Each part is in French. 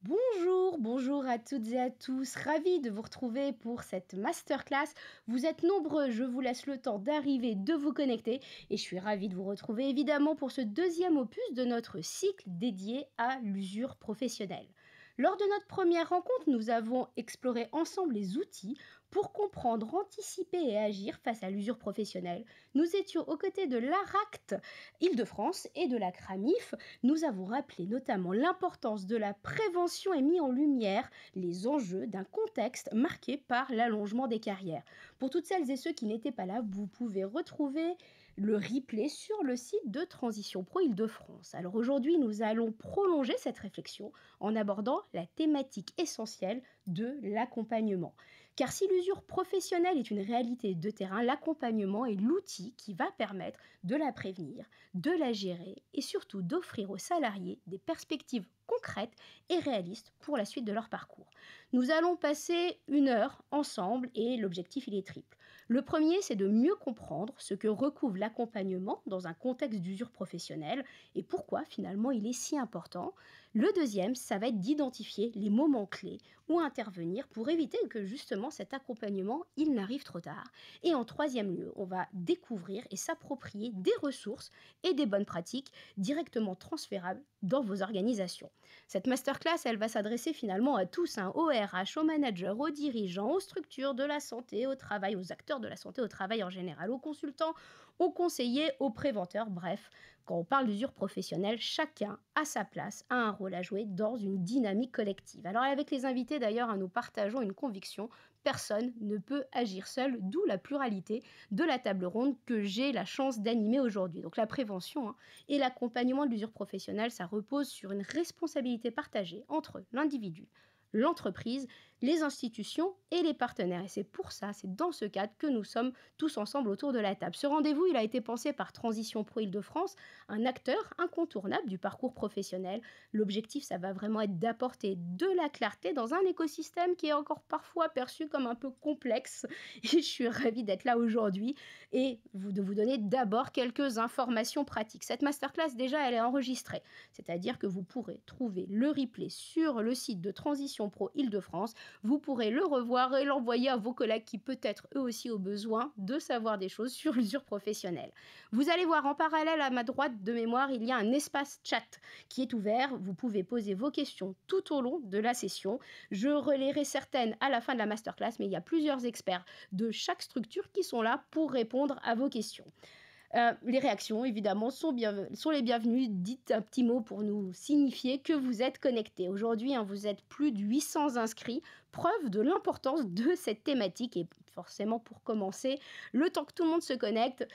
Bonjour à toutes et à tous. Ravi de vous retrouver pour cette masterclass. Vous êtes nombreux, je vous laisse le temps d'arriver, de vous connecter et je suis ravie de vous retrouver évidemment pour ce deuxième opus de notre cycle dédié à l'usure professionnelle. Lors de notre première rencontre, nous avons exploré ensemble les outils pour comprendre, anticiper et agir face à l'usure professionnelle. Nous étions aux côtés de l'ARACT Île-de-France et de la CRAMIF. Nous avons rappelé notamment l'importance de la prévention et mis en lumière les enjeux d'un contexte marqué par l'allongement des carrières. Pour toutes celles et ceux qui n'étaient pas là, vous pouvez retrouver le replay sur le site de Transition Pro Île-de-France. Alors aujourd'hui, nous allons prolonger cette réflexion en abordant la thématique essentielle de l'accompagnement. Car si l'usure professionnelle est une réalité de terrain, l'accompagnement est l'outil qui va permettre de la prévenir, de la gérer et surtout d'offrir aux salariés des perspectives concrètes et réalistes pour la suite de leur parcours. Nous allons passer 1 heure ensemble et l'objectif il est triple. Le premier, c'est de mieux comprendre ce que recouvre l'accompagnement dans un contexte d'usure professionnelle et pourquoi finalement il est si important. Le deuxième, ça va être d'identifier les moments clés où intervenir pour éviter que justement cet accompagnement il n'arrive trop tard. Et en troisième lieu, on va découvrir et s'approprier des ressources et des bonnes pratiques directement transférables dans vos organisations. Cette masterclass, elle va s'adresser finalement à tous, hein, aux RH, aux managers, aux dirigeants, aux structures de la santé au travail, aux acteurs de la santé au travail en général, aux consultants, aux conseillers, aux préventeurs, bref. Quand on parle d'usure professionnelle, chacun a sa place, a un rôle à jouer dans une dynamique collective. Alors avec les invités d'ailleurs, nous partageons une conviction, personne ne peut agir seul, d'où la pluralité de la table ronde que j'ai la chance d'animer aujourd'hui. Donc la prévention, et l'accompagnement de l'usure professionnelle, ça repose sur une responsabilité partagée entre l'individu, l'entreprise, les institutions et les partenaires. Et c'est pour ça, c'est dans ce cadre que nous sommes tous ensemble autour de la table. Ce rendez-vous, il a été pensé par Transition Pro Île-de-France, un acteur incontournable du parcours professionnel. L'objectif, ça va vraiment être d'apporter de la clarté dans un écosystème qui est encore parfois perçu comme un peu complexe. Et je suis ravie d'être là aujourd'hui et de vous donner d'abord quelques informations pratiques. Cette masterclass, déjà, elle est enregistrée, c'est-à-dire que vous pourrez trouver le replay sur le site de Transition Pro Île-de-France. Vous pourrez le revoir et l'envoyer à vos collègues qui peut-être eux aussi ont besoin de savoir des choses sur l'usure professionnelle. Vous allez voir en parallèle à ma droite de mémoire, il y a un espace chat qui est ouvert. Vous pouvez poser vos questions tout au long de la session. Je relayerai certaines à la fin de la masterclass, mais il y a plusieurs experts de chaque structure qui sont là pour répondre à vos questions. Les réactions, évidemment, sont les bienvenues. Dites un petit mot pour nous signifier que vous êtes connectés. Aujourd'hui, vous êtes plus de 800 inscrits, preuve de l'importance de cette thématique. Et forcément, pour commencer, le temps que tout le monde se connecte,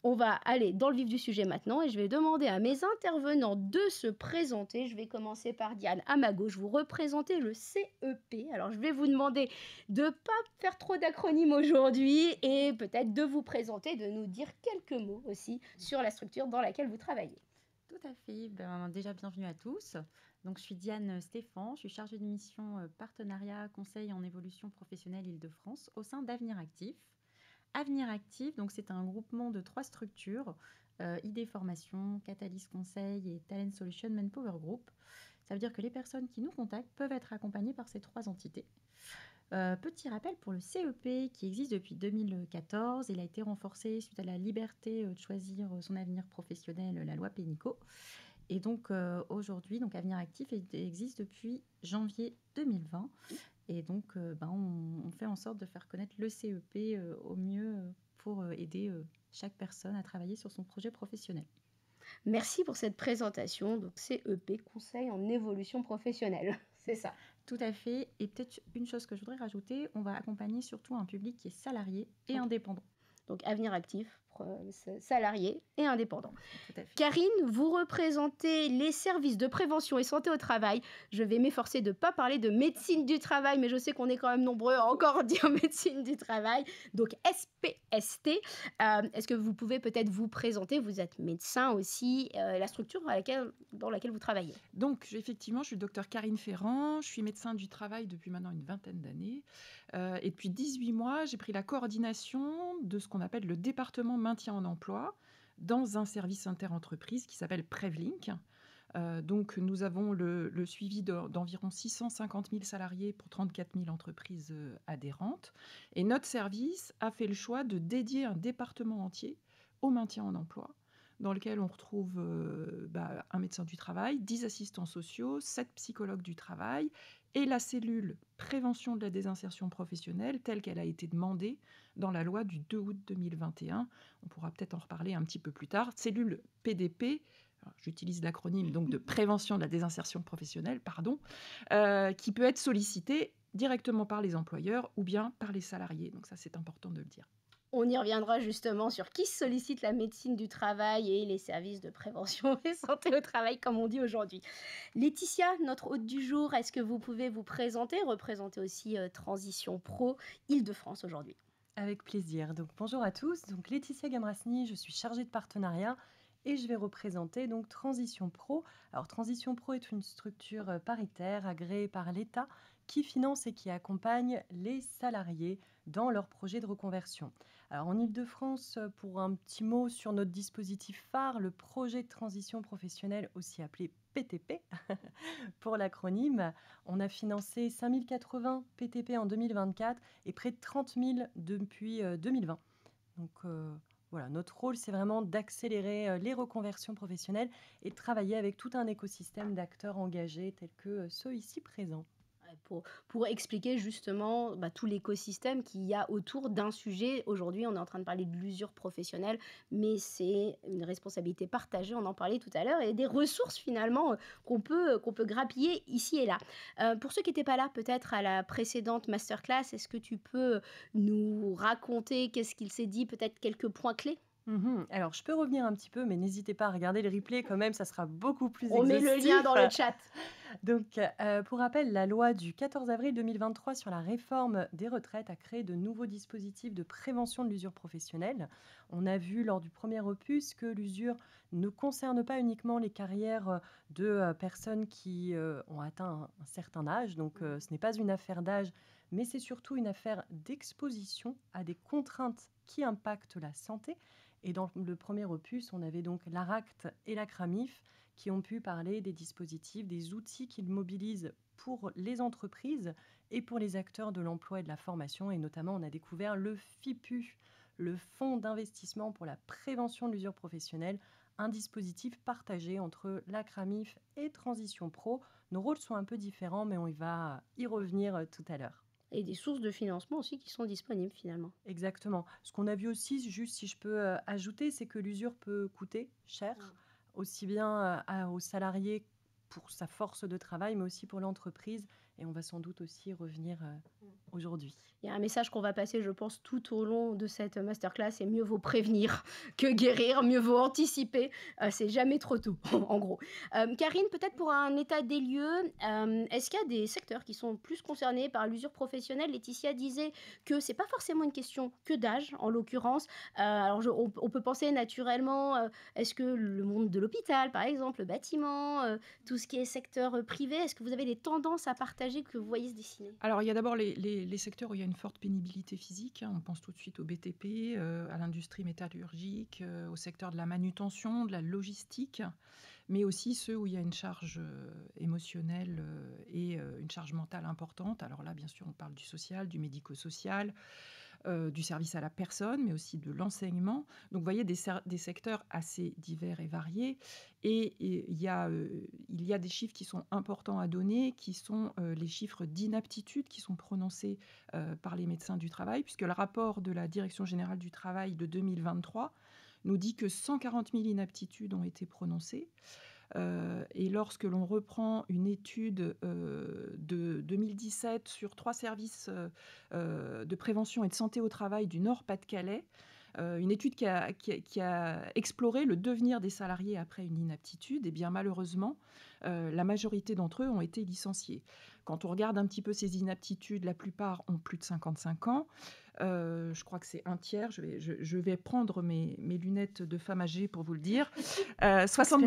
on va aller dans le vif du sujet maintenant et je vais demander à mes intervenants de se présenter. Je vais commencer par Diane, à ma gauche, vous représentez le CEP. Alors, je vais vous demander de ne pas faire trop d'acronymes aujourd'hui et peut-être de vous présenter, de nous dire quelques mots aussi sur la structure dans laquelle vous travaillez. Tout à fait. Déjà, bienvenue à tous. Donc, je suis Diane Stéphan, je suis chargée de mission partenariat conseil en évolution professionnelle Île-de-France au sein d'Avenir Actif. Avenir Actif, donc c'est un groupement de 3 structures, ID Formation, Catalyst Conseil et Talent Solution Manpower Group. Ça veut dire que les personnes qui nous contactent peuvent être accompagnées par ces 3 entités. Petit rappel pour le CEP qui existe depuis 2014. Il a été renforcé suite à la liberté de choisir son avenir professionnel, la loi Pénicaud. Et donc aujourd'hui, Avenir Actif existe depuis janvier 2020. Et donc on fait en sorte de faire connaître le CEP au mieux pour aider chaque personne à travailler sur son projet professionnel. Merci pour cette présentation. Donc, CEP, Conseil en évolution professionnelle. C'est ça. Tout à fait. Et peut-être une chose que je voudrais rajouter, on va accompagner surtout un public qui est salarié et Ok. indépendant. Donc, avenir actif, salariés et indépendants. Tout à fait. Karine, vous représentez les services de prévention et santé au travail. Je vais m'efforcer de ne pas parler de médecine du travail, mais je sais qu'on est quand même nombreux à encore dire médecine du travail. Donc SPST, est-ce que vous pouvez peut-être vous présenter? Vous êtes médecin aussi, la structure dans laquelle vous travaillez. Donc, effectivement, je suis docteur Karine Ferrand, je suis médecin du travail depuis maintenant une vingtaine d'années. Et depuis 18 mois, j'ai pris la coordination de ce qu'on appelle le département maintien en emploi dans un service interentreprise qui s'appelle Prevlink. Donc, nous avons le suivi d'environ 650 000 salariés pour 34 000 entreprises adhérentes. Et notre service a fait le choix de dédier un département entier au maintien en emploi, dans lequel on retrouve un médecin du travail, 10 assistants sociaux, 7 psychologues du travail et la cellule prévention de la désinsertion professionnelle telle qu'elle a été demandée dans la loi du 2 août 2021. On pourra peut-être en reparler un petit peu plus tard. Cellule PDP, alors, j'utilise l'acronyme donc de prévention de la désinsertion professionnelle, qui peut être sollicitée directement par les employeurs ou bien par les salariés. Donc ça, c'est important de le dire. On y reviendra justement sur qui sollicite la médecine du travail et les services de prévention et santé au travail, comme on dit aujourd'hui. Laetitia, notre hôte du jour, est-ce que vous pouvez vous présenter, représenter aussi Transition Pro Île-de-France aujourd'hui? Avec plaisir. Donc, bonjour à tous. Donc, Laetitia Gamrasni, je suis chargée de partenariat et je vais représenter donc Transition Pro. Alors, Transition Pro est une structure paritaire agréée par l'État qui finance et qui accompagne les salariés dans leurs projets de reconversion. Alors, en Île-de-France, pour un petit mot sur notre dispositif phare, le projet de transition professionnelle, aussi appelé PTP, pour l'acronyme, on a financé 5080 PTP en 2024 et près de 30 000 depuis 2020. Donc voilà, notre rôle, c'est vraiment d'accélérer les reconversions professionnelles et de travailler avec tout un écosystème d'acteurs engagés tels que ceux ici présents. Pour expliquer justement tout l'écosystème qu'il y a autour d'un sujet. Aujourd'hui, on est en train de parler de l'usure professionnelle, mais c'est une responsabilité partagée, on en parlait tout à l'heure, et des ressources finalement qu'on peut grappiller ici et là. Pour ceux qui n'étaient pas là peut-être à la précédente masterclass, est-ce que tu peux nous raconter qu'est-ce qu'il s'est dit, peut-être quelques points clés? Alors, je peux revenir un petit peu, mais n'hésitez pas à regarder le replay quand même, ça sera beaucoup plus On met le lien dans le chat. Donc, pour rappel, la loi du 14 avril 2023 sur la réforme des retraites a créé de nouveaux dispositifs de prévention de l'usure professionnelle. On a vu lors du premier opus que l'usure ne concerne pas uniquement les carrières de personnes qui ont atteint un certain âge. Donc, ce n'est pas une affaire d'âge, mais c'est surtout une affaire d'exposition à des contraintes qui impactent la santé. Et dans le premier opus, on avait donc l'ARACT et la CRAMIF qui ont pu parler des dispositifs, des outils qu'ils mobilisent pour les entreprises et pour les acteurs de l'emploi et de la formation. Et notamment, on a découvert le FIPU, le Fonds d'investissement pour la prévention de l'usure professionnelle, un dispositif partagé entre la CRAMIF et Transition Pro. Nos rôles sont un peu différents, mais on va y revenir tout à l'heure. Et des sources de financement aussi qui sont disponibles finalement. Exactement. Ce qu'on a vu aussi, juste si je peux ajouter, c'est que l'usure peut coûter cher, aussi bien aux salariés pour sa force de travail, mais aussi pour l'entreprise. Et on va sans doute aussi revenir aujourd'hui. Il y a un message qu'on va passer, je pense, tout au long de cette masterclass, c'est mieux vaut prévenir que guérir, mieux vaut anticiper. C'est jamais trop tôt, en gros. Karine, peut-être pour un état des lieux, est-ce qu'il y a des secteurs qui sont plus concernés par l'usure professionnelle? Laetitia disait que c'est pas forcément une question que d'âge, en l'occurrence. Alors, on peut penser naturellement, est-ce que le monde de l'hôpital, par exemple, le bâtiment, tout ce qui est secteur privé, est-ce que vous avez des tendances à partager que vous voyez se dessiner? Alors, il y a d'abord les secteurs où il y a une forte pénibilité physique. On pense tout de suite au BTP, à l'industrie métallurgique, au secteur de la manutention, de la logistique, mais aussi ceux où il y a une charge émotionnelle et une charge mentale importante. Alors là, bien sûr, on parle du social, du médico-social, du service à la personne, mais aussi de l'enseignement. Donc, vous voyez, des secteurs assez divers et variés. Et il y a des chiffres qui sont importants à donner, qui sont les chiffres d'inaptitude qui sont prononcés par les médecins du travail, puisque le rapport de la Direction générale du travail de 2023 nous dit que 140 000 inaptitudes ont été prononcées. Et lorsque l'on reprend une étude de 2017 sur 3 services de prévention et de santé au travail du Nord-Pas-de-Calais, une étude qui a exploré le devenir des salariés après une inaptitude, et bien malheureusement, la majorité d'entre eux ont été licenciés. Quand on regarde un petit peu ces inaptitudes, la plupart ont plus de 55 ans. Je crois que c'est un tiers. Je vais prendre mes lunettes de femme âgée pour vous le dire. 60...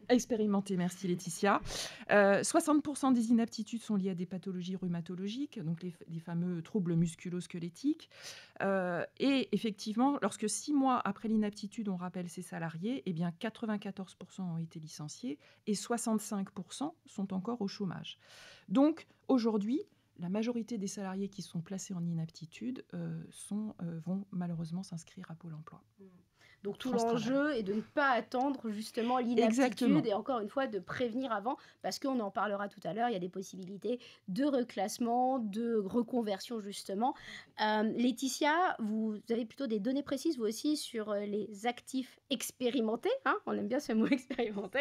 Expérimenté, merci Laetitia. 60% des inaptitudes sont liées à des pathologies rhumatologiques, donc les fameux troubles musculo-squelettiques. Et effectivement, lorsque 6 mois après l'inaptitude, on rappelle ces salariés, eh bien 94% ont été licenciés et 65% sont encore au chômage. Donc aujourd'hui, la majorité des salariés qui sont placés en inaptitude vont malheureusement s'inscrire à Pôle emploi. Donc tout l'enjeu est de ne pas attendre justement l'inaptitude et encore une fois de prévenir avant, parce qu'on en parlera tout à l'heure, il y a des possibilités de reclassement, de reconversion justement. Laetitia, vous avez plutôt des données précises vous aussi sur les actifs expérimentés, hein, on aime bien ce mot expérimenté,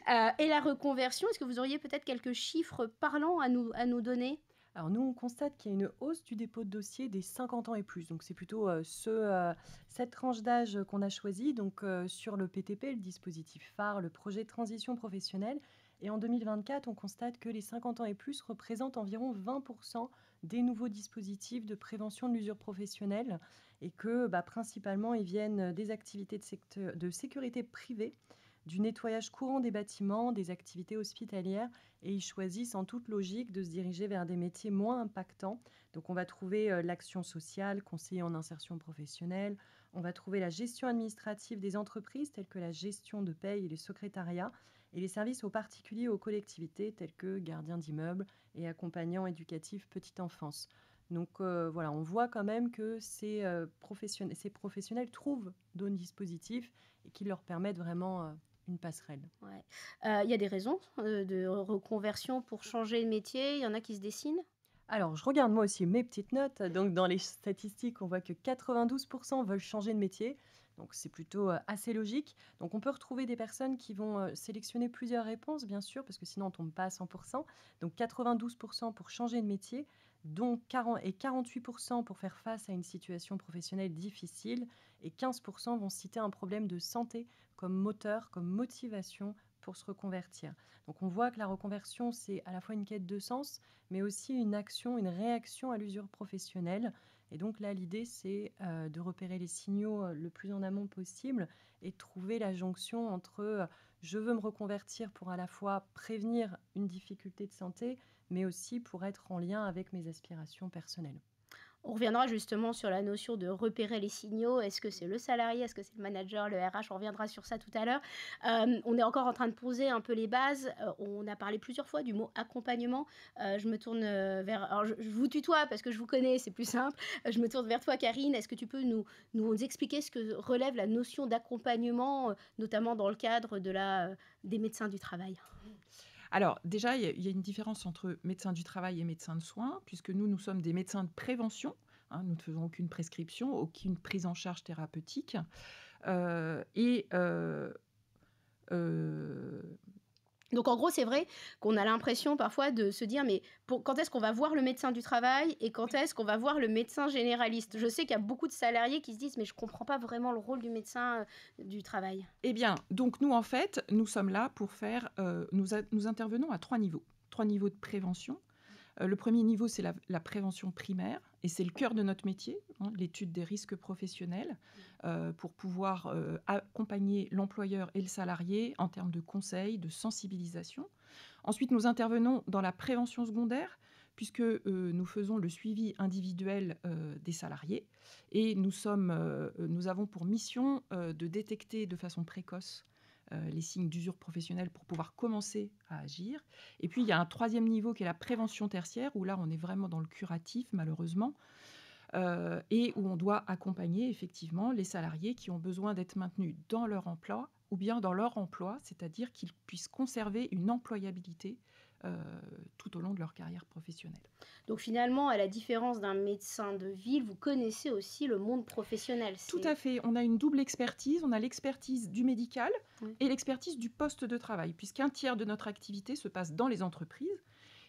et la reconversion. Est-ce que vous auriez peut-être quelques chiffres parlants à nous donner ? Alors nous, on constate qu'il y a une hausse du dépôt de dossier des 50 ans et plus. Donc c'est plutôt cette tranche d'âge qu'on a choisie. Donc sur le PTP, le dispositif phare, le projet de transition professionnelle. Et en 2024, on constate que les 50 ans et plus représentent environ 20% des nouveaux dispositifs de prévention de l'usure professionnelle et que principalement, ils viennent des activités de sécurité privée, du nettoyage courant des bâtiments, des activités hospitalières, et ils choisissent en toute logique de se diriger vers des métiers moins impactants. Donc on va trouver l'action sociale, conseiller en insertion professionnelle, on va trouver la gestion administrative des entreprises telles que la gestion de paye et les secrétariats, et les services aux particuliers et aux collectivités tels que gardiens d'immeubles et accompagnants éducatifs petite enfance. Donc voilà, on voit quand même que ces professionnels trouvent d'autres dispositifs et qui leur permettent vraiment une passerelle. Ouais. Y a des raisons de reconversion pour changer de métier? Il y en a qui se dessinent? Alors, je regarde moi aussi mes petites notes. Donc, dans les statistiques, on voit que 92% veulent changer de métier. Donc, c'est plutôt assez logique. Donc, on peut retrouver des personnes qui vont sélectionner plusieurs réponses, bien sûr, parce que sinon, on ne tombe pas à 100%. Donc, 92% pour changer de métier, dont 48% pour faire face à une situation professionnelle difficile. Et 15% vont citer un problème de santé comme moteur, comme motivation pour se reconvertir. Donc, on voit que la reconversion, c'est à la fois une quête de sens, mais aussi une action, une réaction à l'usure professionnelle. Et donc là, l'idée, c'est de repérer les signaux le plus en amont possible et de trouver la jonction entre je veux me reconvertir pour à la fois prévenir une difficulté de santé, mais aussi pour être en lien avec mes aspirations personnelles. On reviendra justement sur la notion de repérer les signaux. Est-ce que c'est le salarié? Est-ce que c'est le manager, le RH? On reviendra sur ça tout à l'heure. On est encore en train de poser un peu les bases. On a parlé plusieurs fois du mot accompagnement. Je me tourne vers... Alors, je vous tutoie parce que je vous connais, c'est plus simple. Je me tourne vers toi, Karine. Est-ce que tu peux nous expliquer ce que relève la notion d'accompagnement, notamment dans le cadre des médecins du travail? Alors déjà, il y a une différence entre médecin du travail et médecin de soins, puisque nous sommes des médecins de prévention. Hein, nous ne faisons aucune prescription, aucune prise en charge thérapeutique. Donc en gros, c'est vrai qu'on a l'impression parfois de se dire mais quand est-ce qu'on va voir le médecin du travail et quand est-ce qu'on va voir le médecin généraliste? Je sais qu'il y a beaucoup de salariés qui se disent mais je ne comprends pas vraiment le rôle du médecin du travail. Eh bien, donc nous en fait, nous sommes là pour faire, nous intervenons à 3 niveaux. 3 niveaux de prévention. Le premier niveau, c'est la prévention primaire, et c'est le cœur de notre métier, hein, l'étude des risques professionnels, pour pouvoir accompagner l'employeur et le salarié en termes de conseils, de sensibilisation. Ensuite, nous intervenons dans la prévention secondaire, puisque nous faisons le suivi individuel des salariés, et nous avons pour mission de détecter de façon précoce les signes d'usure professionnelle pour pouvoir commencer à agir. Et puis, il y a un 3e niveau qui est la prévention tertiaire, où là, on est vraiment dans le curatif, malheureusement, et où on doit accompagner effectivement les salariés qui ont besoin d'être maintenus dans leur emploi ou bien dans leur emploi, c'est-à-dire qu'ils puissent conserver une employabilité tout au long de leur carrière professionnelle. Donc finalement, à la différence d'un médecin de ville, vous connaissez aussi le monde professionnel. Tout à fait. On a une double expertise. On a l'expertise du médical et l'expertise du poste de travail, puisqu'un tiers de notre activité se passe dans les entreprises.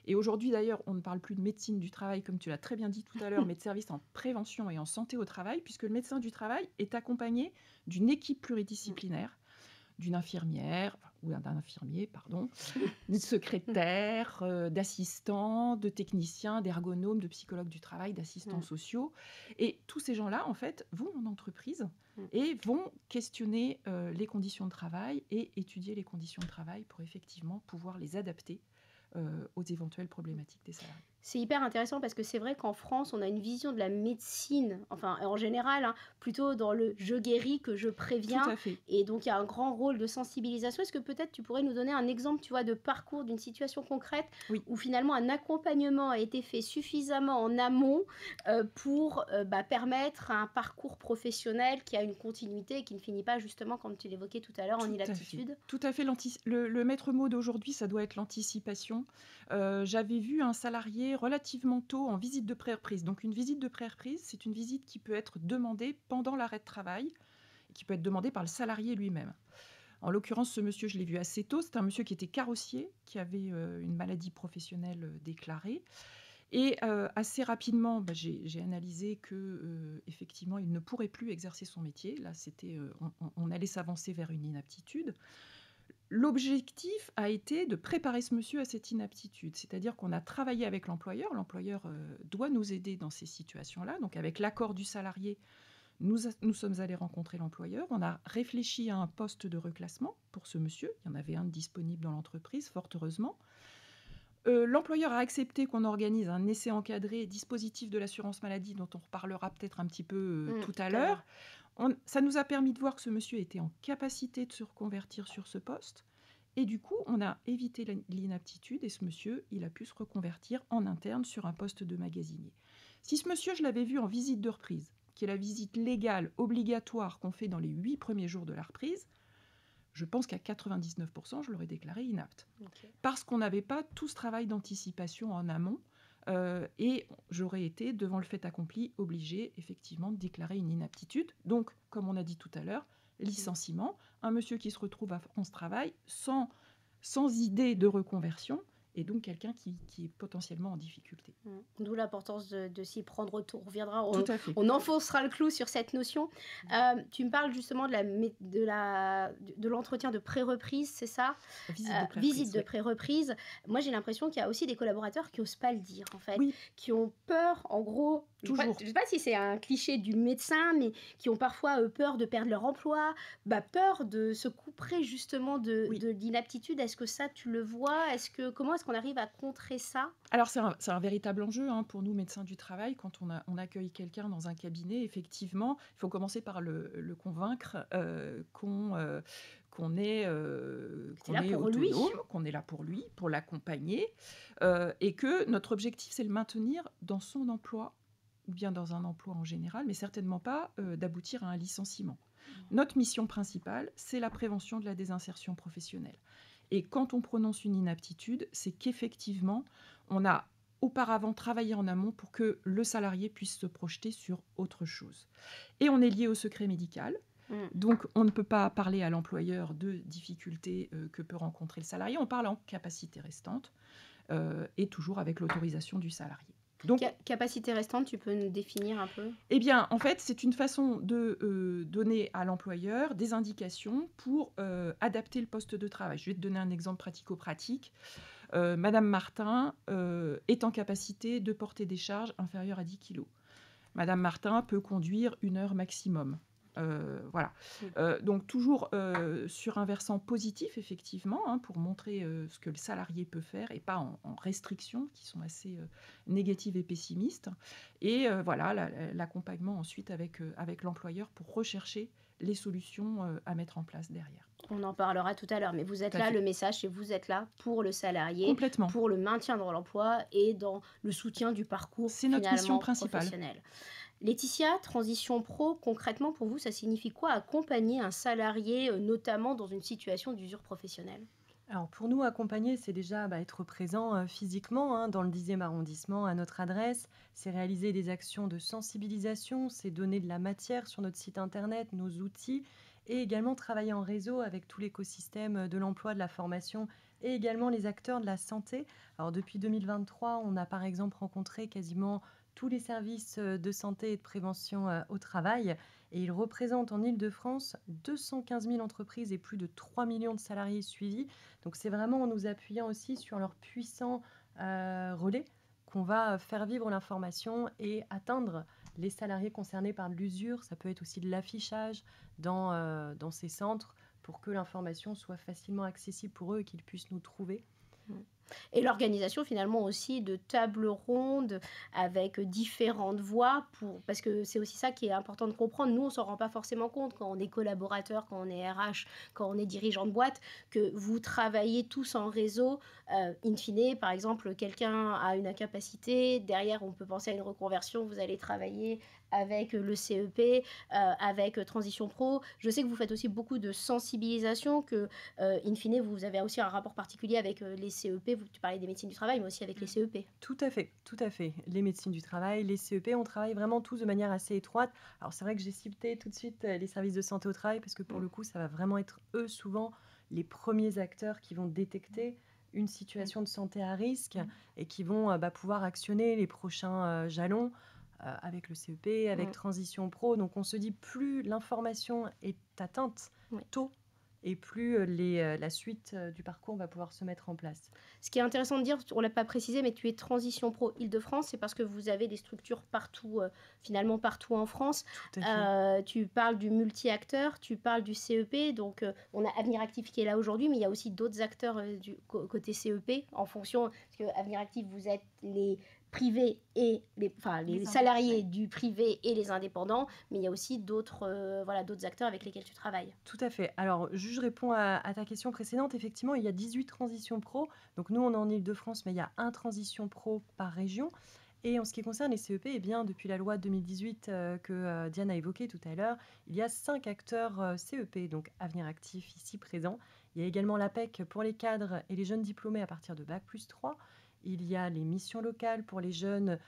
Et aujourd'hui, d'ailleurs, on ne parle plus de médecine du travail, comme tu l'as très bien dit tout à l'heure, mais de services en prévention et en santé au travail, puisque le médecin du travail est accompagné d'une équipe pluridisciplinaire, d'une infirmière, ou d'un infirmier, pardon, de secrétaire, d'assistants, de techniciens, d'ergonomes, de psychologues du travail, d'assistants sociaux. Et tous ces gens-là, en fait, vont en entreprise et vont questionner les conditions de travail et étudier les conditions de travail pour effectivement pouvoir les adapter aux éventuelles problématiques des salariés. C'est hyper intéressant parce que c'est vrai qu'en France, on a une vision de la médecine, enfin en général, hein, plutôt dans le je guéris que je Tout préviens. à fait. Et donc, il y a un grand rôle de sensibilisation. Est-ce que peut-être tu pourrais nous donner un exemple, tu vois, de parcours d'une situation concrète Oui. où finalement un accompagnement a été fait suffisamment en amont pour permettre un parcours professionnel qui a une continuité et qui ne finit pas justement, comme tu l'évoquais tout à l'heure, en Tout à fait. inaptitude? Tout à fait. Le maître mot d'aujourd'hui, ça doit être l'anticipation. J'avais vu un salarié relativement tôt en visite de pré-reprise. Donc une visite de pré-reprise, c'est une visite qui peut être demandée pendant l'arrêt de travail, et qui peut être demandée par le salarié lui-même. En l'occurrence, ce monsieur, je l'ai vu assez tôt. C'est un monsieur qui était carrossier, qui avait une maladie professionnelle déclarée. Et assez rapidement, j'ai analysé que effectivement, il ne pourrait plus exercer son métier. Là, on allait s'avancer vers une inaptitude. L'objectif a été de préparer ce monsieur à cette inaptitude, c'est-à-dire qu'on a travaillé avec l'employeur. L'employeur doit nous aider dans ces situations-là. Donc, avec l'accord du salarié, nous sommes allés rencontrer l'employeur. On a réfléchi à un poste de reclassement pour ce monsieur. Il y en avait un disponible dans l'entreprise, fort heureusement. L'employeur a accepté qu'on organise un essai encadré dispositif de l'assurance maladie, dont on reparlera peut-être un petit peu tout à l'heure. Ça nous a permis de voir que ce monsieur était en capacité de se reconvertir sur ce poste. Et du coup, on a évité l'inaptitude et ce monsieur, il a pu se reconvertir en interne sur un poste de magasinier. Si ce monsieur, je l'avais vu en visite de reprise, qui est la visite légale obligatoire qu'on fait dans les 8 premiers jours de la reprise, je pense qu'à 99%, je l'aurais déclaré inapte. Okay. Parce qu'on n'avait pas tout ce travail d'anticipation en amont. Et j'aurais été, devant le fait accompli, obligée effectivement de déclarer une inaptitude. Donc, comme on a dit tout à l'heure, licenciement, un monsieur qui se retrouve à France Travail sans idée de reconversion, et donc quelqu'un qui est potentiellement en difficulté. D'où l'importance de s'y prendre tôt. On reviendra, Tout à fait. on enfoncera le clou sur cette notion. Tu me parles justement de l'entretien de pré-reprise, c'est ça? Visite de pré-reprise. Moi, j'ai l'impression qu'il y a aussi des collaborateurs qui n'osent pas le dire, en fait, qui ont peur, en gros, je ne sais pas si c'est un cliché du médecin, mais qui ont parfois peur de perdre leur emploi, peur de se couper justement de l'inaptitude. Est-ce que ça, tu le vois? Comment est-ce qu'on arrive à contrer ça? Alors, c'est un véritable enjeu pour nous, médecins du travail. Quand on accueille quelqu'un dans un cabinet, effectivement, il faut commencer par le convaincre qu'on est autonome, qu'on est là pour lui, pour l'accompagner, et que notre objectif, c'est le maintenir dans son emploi, ou bien dans un emploi en général, mais certainement pas d'aboutir à un licenciement. Notre mission principale, c'est la prévention de la désinsertion professionnelle. Et quand on prononce une inaptitude, c'est qu'effectivement, on a auparavant travaillé en amont pour que le salarié puisse se projeter sur autre chose. Et on est lié au secret médical. Donc, on ne peut pas parler à l'employeur de difficultés que peut rencontrer le salarié. On parle en capacité restante et toujours avec l'autorisation du salarié. Donc, capacité restante, tu peux nous définir un peu? Eh bien, en fait, c'est une façon de donner à l'employeur des indications pour adapter le poste de travail. Je vais te donner un exemple pratico-pratique. Madame Martin est en capacité de porter des charges inférieures à 10 kg. Madame Martin peut conduire 1 heure maximum. Voilà. Donc toujours sur un versant positif, effectivement, pour montrer ce que le salarié peut faire et pas en restrictions qui sont assez négatives et pessimistes. Et voilà, l'accompagnement ensuite avec l'employeur pour rechercher les solutions à mettre en place derrière. On en parlera tout à l'heure, mais vous êtes là, le message, c'est vous êtes là pour le salarié, complètement, pour le maintien dans l'emploi et dans le soutien du parcours c'est notre mission principale. Professionnel. Laetitia, transition pro, concrètement pour vous, ça signifie quoi accompagner un salarié, notamment dans une situation d'usure professionnelle? Alors pour nous, accompagner, c'est déjà être présent physiquement dans le 10e arrondissement à notre adresse. C'est réaliser des actions de sensibilisation, c'est donner de la matière sur notre site internet, nos outils, et également travailler en réseau avec tout l'écosystème de l'emploi, de la formation, et également les acteurs de la santé. Alors depuis 2023, on a par exemple rencontré quasiment tous les services de santé et de prévention au travail, et ils représentent en Île-de-France 215 000 entreprises et plus de 3 millions de salariés suivis. Donc c'est vraiment en nous appuyant aussi sur leurs puissants relais qu'on va faire vivre l'information et atteindre les salariés concernés par l'usure. Ça peut être aussi de l'affichage dans ces centres pour que l'information soit facilement accessible pour eux et qu'ils puissent nous trouver. Et l'organisation finalement aussi de tables rondes avec différentes voix, parce que c'est aussi ça qui est important de comprendre. Nous, on ne s'en rend pas forcément compte quand on est collaborateur, quand on est RH, quand on est dirigeant de boîte, que vous travaillez tous en réseau. In fine, par exemple, quelqu'un a une incapacité, derrière on peut penser à une reconversion, vous allez travailler avec le CEP, avec Transition Pro. Je sais que vous faites aussi beaucoup de sensibilisation, que in fine, vous avez aussi un rapport particulier avec les CEP. Tu parlais des médecines du travail, mais aussi avec les CEP. Tout à fait, tout à fait. Les médecines du travail, les CEP, on travaille vraiment tous de manière assez étroite. Alors c'est vrai que j'ai cité tout de suite les services de santé au travail, parce que pour le coup, ça va vraiment être eux souvent les premiers acteurs qui vont détecter une situation de santé à risque et qui vont pouvoir actionner les prochains jalons avec le CEP, avec Transition Pro. Donc on se dit, plus l'information est atteinte tôt, et plus la suite du parcours va pouvoir se mettre en place. Ce qui est intéressant de dire, on ne l'a pas précisé, mais tu es Transition Pro Île-de-France, c'est parce que vous avez des structures partout, finalement partout en France. Tu parles du multi-acteur, tu parles du CEP, donc on a Avenir Actif qui est là aujourd'hui, mais il y a aussi d'autres acteurs du côté CEP, en fonction, parce que Avenir Actif, vous êtes les privés et les salariés du privé et les indépendants, mais il y a aussi d'autres acteurs avec lesquels tu travailles. Tout à fait. Alors, je réponds à ta question précédente. Effectivement, il y a 18 transitions pro. Donc, nous, on est en Île-de-France, mais il y a un transition pro par région. Et en ce qui concerne les CEP, eh bien, depuis la loi 2018 que Diane a évoquée tout à l'heure, il y a 5 acteurs CEP, donc Avenir Actif ici présent. Il y a également l'APEC pour les cadres et les jeunes diplômés à partir de Bac+3. Il y a les missions locales pour les jeunes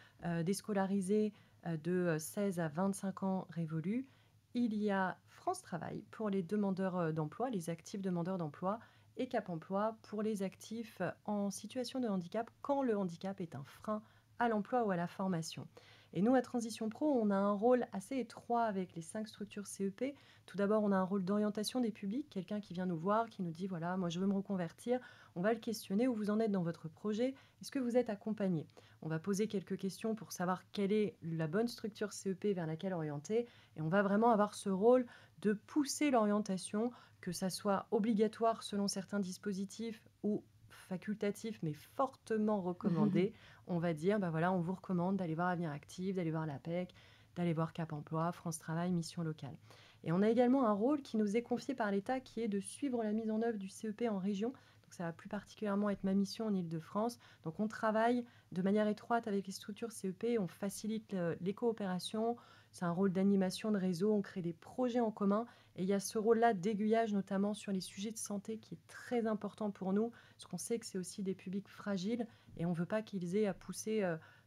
déscolarisés de 16 à 25 ans révolus. Il y a France Travail pour les demandeurs d'emploi, les actifs demandeurs d'emploi, et Cap Emploi pour les actifs en situation de handicap quand le handicap est un frein à l'emploi ou à la formation. Et nous, à Transition Pro, on a un rôle assez étroit avec les 5 structures CEP. Tout d'abord, on a un rôle d'orientation des publics, quelqu'un qui vient nous voir, qui nous dit, voilà, moi je veux me reconvertir. On va le questionner, où vous en êtes dans votre projet, est-ce que vous êtes accompagné? On va poser quelques questions pour savoir quelle est la bonne structure CEP vers laquelle orienter, et on va vraiment avoir ce rôle de pousser l'orientation, que ça soit obligatoire selon certains dispositifs ou facultatif mais fortement recommandé. On va dire, on vous recommande d'aller voir Avenir Actif, d'aller voir l'APEC, d'aller voir Cap Emploi, France Travail, Mission Locale. Et on a également un rôle qui nous est confié par l'État, qui est de suivre la mise en œuvre du CEP en région. Donc ça va plus particulièrement être ma mission en Île-de-France. Donc on travaille de manière étroite avec les structures CEP, on facilite les coopérations. C'est un rôle d'animation de réseau, on crée des projets en commun. Et il y a ce rôle-là d'aiguillage, notamment sur les sujets de santé, qui est très important pour nous, parce qu'on sait que c'est aussi des publics fragiles et on ne veut pas qu'ils aient à pousser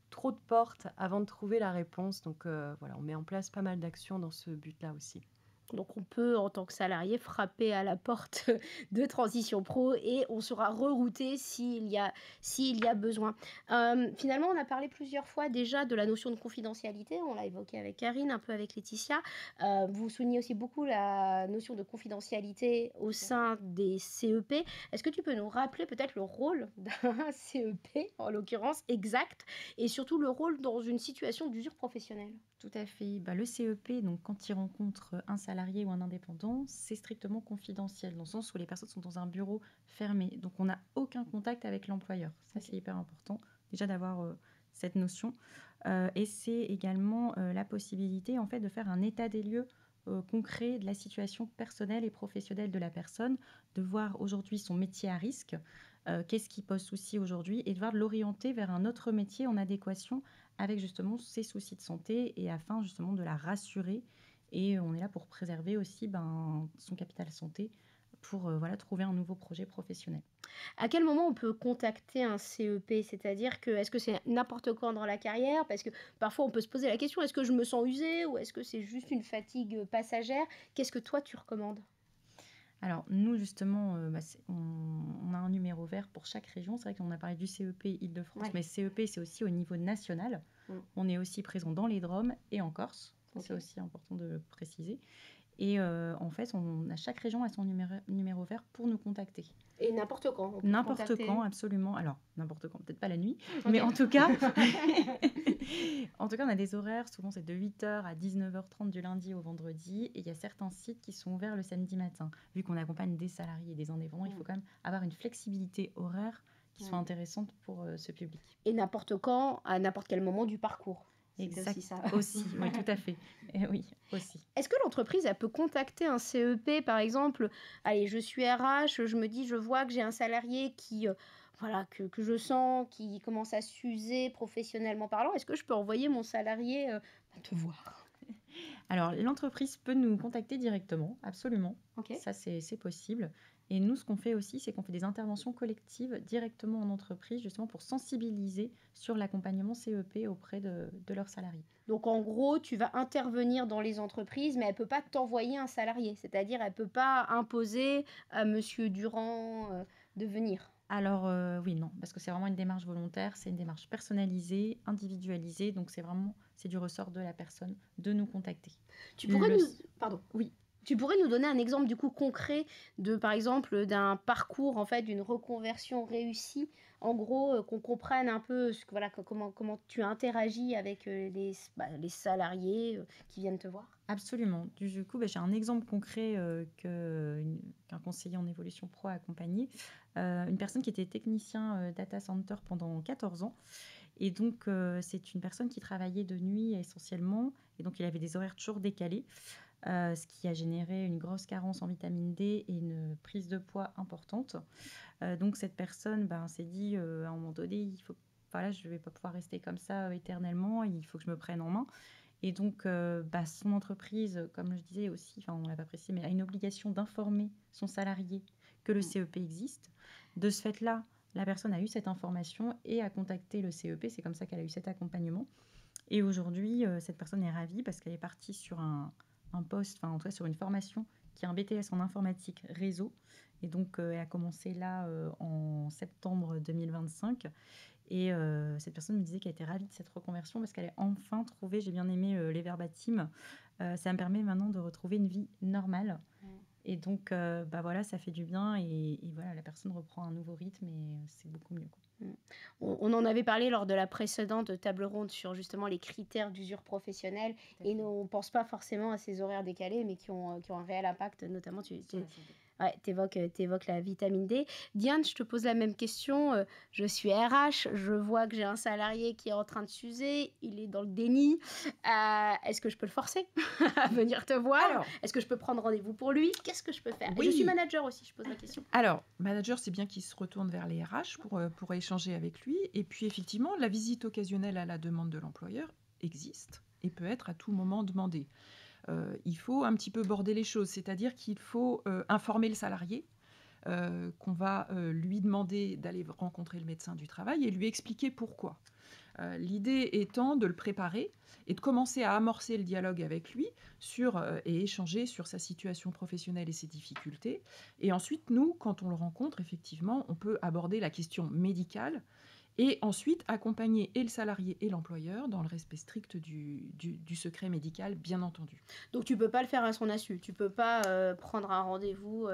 trop de portes avant de trouver la réponse. Donc on met en place pas mal d'actions dans ce but-là aussi. Donc on peut, en tant que salarié, frapper à la porte de Transition Pro et on sera rerouté s'il y a besoin. Finalement, on a parlé plusieurs fois déjà de la notion de confidentialité. On l'a évoqué avec Karine, un peu avec Laetitia. Vous soulignez aussi beaucoup la notion de confidentialité au sein des CEP. Est-ce que tu peux nous rappeler peut-être le rôle d'un CEP, en l'occurrence, exact, et surtout le rôle dans une situation d'usure professionnelle? Tout à fait. Le CEP, donc, quand il rencontre un salarié ou un indépendant, c'est strictement confidentiel, dans le sens où les personnes sont dans un bureau fermé. Donc, on n'a aucun contact avec l'employeur. Ça, c'est hyper important, déjà d'avoir cette notion. Et c'est également la possibilité, en fait, de faire un état des lieux concret de la situation personnelle et professionnelle de la personne, de voir aujourd'hui son métier à risque, qu'est-ce qui pose souci aujourd'hui, et de voir l'orienter vers un autre métier en adéquation avec justement ses soucis de santé, et afin justement de la rassurer. Et on est là pour préserver aussi son capital santé pour trouver un nouveau projet professionnel. À quel moment on peut contacter un CEP? C'est-à-dire que, est-ce que c'est n'importe quand dans la carrière? Parce que parfois on peut se poser la question, est-ce que je me sens usée ou est-ce que c'est juste une fatigue passagère? Qu'est-ce que toi tu recommandes? Alors, nous, justement, on a un numéro vert pour chaque région. C'est vrai qu'on a parlé du CEP Île-de-France, Ouais. mais CEP, c'est aussi au niveau national. Mm. On est aussi présent dans les DROM et en Corse. Ça, Ok. c'est aussi important de le préciser. Et en fait, chaque région a son numéro vert pour nous contacter. Et n'importe quand, on peut te N'importe contacter. quand, absolument. Alors, n'importe quand, peut-être pas la nuit, Ok. mais en tout cas, on a des horaires, souvent c'est de 8h à 19h30 du lundi au vendredi, et il y a certains sites qui sont ouverts le samedi matin. Vu qu'on accompagne des salariés et des indépendants, il faut quand même avoir une flexibilité horaire qui soit intéressante pour ce public. Et n'importe quand, à n'importe quel moment du parcours. C'est Exact, aussi ça. aussi, oui, tout à fait. Et oui, aussi. Est-ce que l'entreprise, elle peut contacter un CEP, par exemple? Allez, je suis RH, je me dis, je vois que j'ai un salarié qui, voilà, que je sens, qui commence à s'user professionnellement parlant. Est-ce que je peux envoyer mon salarié te voir? Alors, l'entreprise peut nous contacter directement, absolument. Ok. Ça, c'est possible. Et nous, ce qu'on fait aussi, c'est qu'on fait des interventions collectives directement en entreprise, justement pour sensibiliser sur l'accompagnement CEP auprès de leurs salariés. Donc, en gros, tu vas intervenir dans les entreprises, mais elle ne peut pas t'envoyer un salarié. C'est-à-dire, elle ne peut pas imposer à Monsieur Durand de venir. Alors, oui, non, parce que c'est vraiment une démarche volontaire, c'est une démarche personnalisée, individualisée, donc c'est du ressort de la personne de nous contacter. Tu pourrais Le- nous... Pardon. Oui. Tu pourrais nous donner un exemple du coup concret de, par exemple, d'un parcours, en fait, d'une reconversion réussie, en gros, qu'on comprenne un peu voilà, comment tu interagis avec les salariés qui viennent te voir. Absolument. Du coup, j'ai un exemple concret qu'un conseiller en évolution pro a accompagné. Une personne qui était technicien data center pendant 14 ans. Et donc, c'est une personne qui travaillait de nuit essentiellement. Et donc, il avait des horaires toujours décalés, ce qui a généré une grosse carence en vitamine D et une prise de poids importante. Donc, cette personne s'est dit, à un moment donné, je ne vais pas pouvoir rester comme ça éternellement. Il faut que je me prenne en main. Et donc, son entreprise, comme je disais aussi, on ne l'a pas précisé, mais a une obligation d'informer son salarié que le CEP existe. De ce fait-là, la personne a eu cette information et a contacté le CEP. C'est comme ça qu'elle a eu cet accompagnement. Et aujourd'hui, cette personne est ravie parce qu'elle est partie sur un poste, en tout cas sur une formation qui est un BTS en informatique réseau. Et donc, elle a commencé là en septembre 2025. Et cette personne me disait qu'elle était ravie de cette reconversion parce qu'elle a enfin trouvé, j'ai bien aimé les verbatims, ça me permet maintenant de retrouver une vie normale. Et donc, voilà, ça fait du bien et voilà, la personne reprend un nouveau rythme et c'est beaucoup mieux, quoi. On en avait parlé lors de la précédente table ronde sur justement les critères d'usure professionnelle et on ne pense pas forcément à ces horaires décalés mais qui ont un réel impact, notamment t'évoques la vitamine D. Diane, je te pose la même question. Je suis RH, je vois que j'ai un salarié qui est en train de s'user, il est dans le déni. Est-ce que je peux le forcer à venir te voir? Alors, est-ce que je peux prendre rendez-vous pour lui? Qu'est-ce que je peux faire? Oui. Et je suis manager aussi, je pose la question. Alors, manager, c'est bien qu'il se retourne vers les RH pour échanger avec lui. Et puis, effectivement, la visite occasionnelle à la demande de l'employeur existe et peut être à tout moment demandée. Il faut un petit peu border les choses, c'est-à-dire qu'il faut informer le salarié qu'on va lui demander d'aller rencontrer le médecin du travail et lui expliquer pourquoi. L'idée étant de le préparer et de commencer à amorcer le dialogue avec lui et échanger sur sa situation professionnelle et ses difficultés. Et ensuite, nous, quand on le rencontre, effectivement, on peut aborder la question médicale et ensuite accompagner et le salarié et l'employeur dans le respect strict du secret médical, bien entendu. Donc tu peux pas le faire à son insu, tu peux pas prendre un rendez-vous...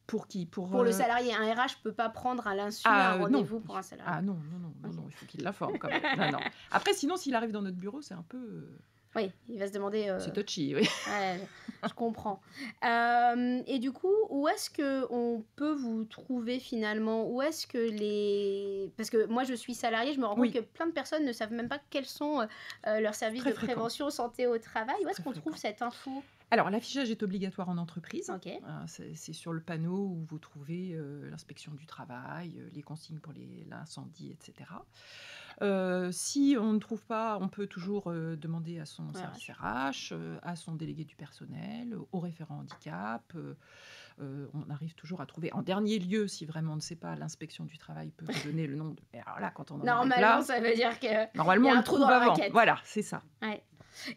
Pour qui? Pour le salarié. Un RH peut pas prendre à l'insu un rendez-vous pour un salarié. Ah non, il faut qu'il l'informe quand même. Non. Après, sinon, s'il arrive dans notre bureau, c'est un peu... Oui, il va se demander... C'est touchy, oui. Ouais, je comprends. Et du coup, où est-ce qu'on peut vous trouver finalement? Où est-ce que les... Parce que moi, je suis salariée, je me rends compte que plein de personnes ne savent même pas quels sont leurs services de prévention santé au travail. Où est-ce qu'on trouve cette info? Alors, l'affichage est obligatoire en entreprise. Okay. C'est sur le panneau où vous trouvez l'inspection du travail, les consignes pour l'incendie, etc. Si on ne trouve pas, on peut toujours demander à son service RH, à son délégué du personnel, au référent handicap. On arrive toujours à trouver. En dernier lieu, si vraiment on ne sait pas, l'inspection du travail peut vous donner le nom de... Alors là, quand on en Normalement, là, ça veut dire que normalement, on le trouve avant. Voilà, c'est ça. Ouais.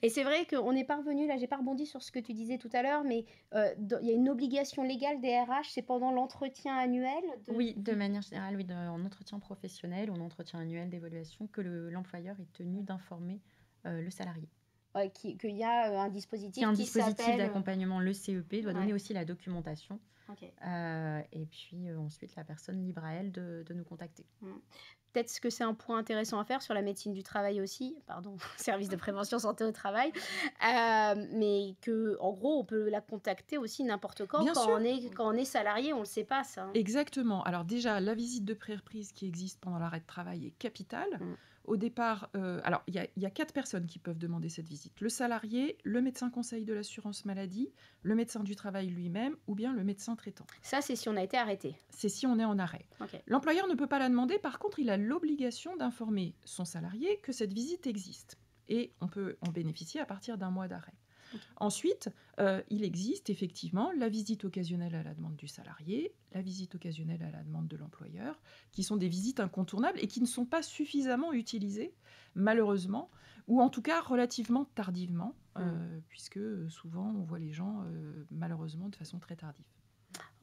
Et c'est vrai qu'on n'est pas revenu, là, j'ai pas rebondi sur ce que tu disais tout à l'heure, mais il y a une obligation légale des RH, c'est pendant l'entretien annuel Oui, de manière générale, oui, en entretien professionnel ou en entretien annuel d'évaluation, que l'employeur est tenu d'informer le salarié. qu'il y a un Il y dispositif a un qui dispositif s'appelle... d'accompagnement, le CEP doit donner Ouais, aussi la documentation. ok. Et puis ensuite, la personne libre à elle de nous contacter. Peut-être que c'est un point intéressant à faire sur la médecine du travail aussi, pardon, service de prévention santé au travail, mais que en gros, on peut la contacter aussi n'importe quand. Bien sûr. Quand on est salarié, on le sait pas ça, hein. Exactement. Alors déjà, la visite de pré-reprise qui existe pendant l'arrêt de travail est capitale. Au départ, alors il y a 4 personnes qui peuvent demander cette visite. Le salarié, le médecin conseil de l'assurance maladie, le médecin du travail lui-même ou bien le médecin traitant. Ça, c'est si on a été arrêté. C'est si on est en arrêt. Ok. L'employeur ne peut pas la demander, par contre, il a l'obligation d'informer son salarié que cette visite existe. Et on peut en bénéficier à partir d'un mois d'arrêt. Ensuite, il existe effectivement la visite occasionnelle à la demande du salarié, la visite occasionnelle à la demande de l'employeur, qui sont des visites incontournables et qui ne sont pas suffisamment utilisées, malheureusement, ou en tout cas relativement tardivement, puisque souvent on voit les gens malheureusement de façon très tardive.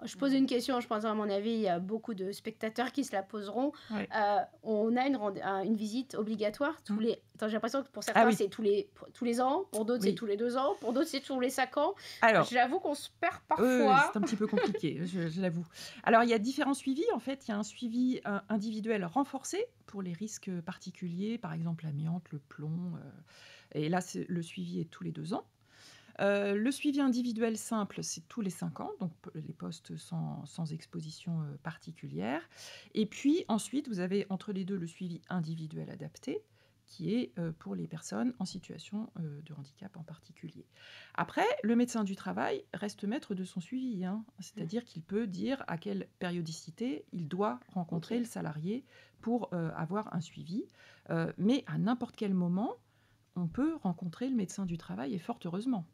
Je pose une question, je pense à mon avis, il y a beaucoup de spectateurs qui se la poseront. Ouais. On a une visite obligatoire tous les... Attends, j'ai l'impression que pour certains, c'est tous les ans, pour d'autres, c'est tous les 2 ans, pour d'autres, c'est tous les 5 ans. Alors, j'avoue qu'on se perd parfois. C'est un petit peu compliqué, je l'avoue. Alors, il y a différents suivis. En fait, il y a un suivi individuel renforcé pour les risques particuliers, par exemple l'amiante, le plomb. Et là, le suivi est tous les 2 ans. Le suivi individuel simple, c'est tous les 5 ans, donc les postes sans exposition particulière. Et puis ensuite, vous avez entre les deux le suivi individuel adapté, qui est pour les personnes en situation de handicap en particulier. Après, le médecin du travail reste maître de son suivi, hein, c'est-à-dire qu'il peut dire à quelle périodicité il doit rencontrer le salarié pour avoir un suivi, mais à n'importe quel moment, on peut rencontrer le médecin du travail, et fort heureusement.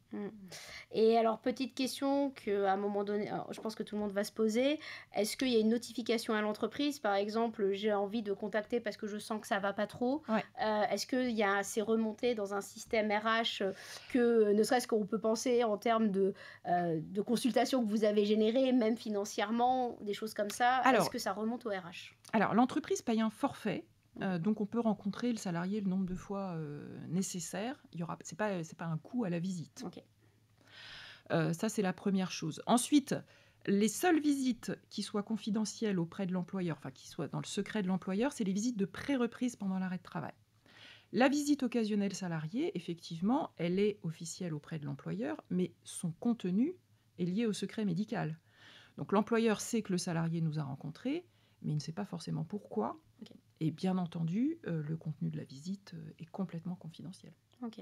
Et alors, petite question qu'à un moment donné, je pense que tout le monde va se poser, est-ce qu'il y a une notification à l'entreprise? Par exemple, j'ai envie de contacter parce que je sens que ça va pas trop. Ouais. Est-ce que c'est remonté dans un système RH que, ne serait-ce qu'on peut penser en termes de consultation que vous avez générées, même financièrement, des choses comme ça? Est-ce que ça remonte au RH? Alors, l'entreprise paye un forfait. Donc, on peut rencontrer le salarié le nombre de fois nécessaire. C'est pas un coût à la visite. Okay. Ça, c'est la première chose. Ensuite, les seules visites qui soient confidentielles auprès de l'employeur, enfin qui soient dans le secret de l'employeur, c'est les visites de pré-reprise pendant l'arrêt de travail. La visite occasionnelle salariée, effectivement, elle est officielle auprès de l'employeur, mais son contenu est lié au secret médical. Donc, l'employeur sait que le salarié nous a rencontrés, mais il ne sait pas forcément pourquoi. Okay. Et bien entendu, le contenu de la visite est complètement confidentiel. Ok.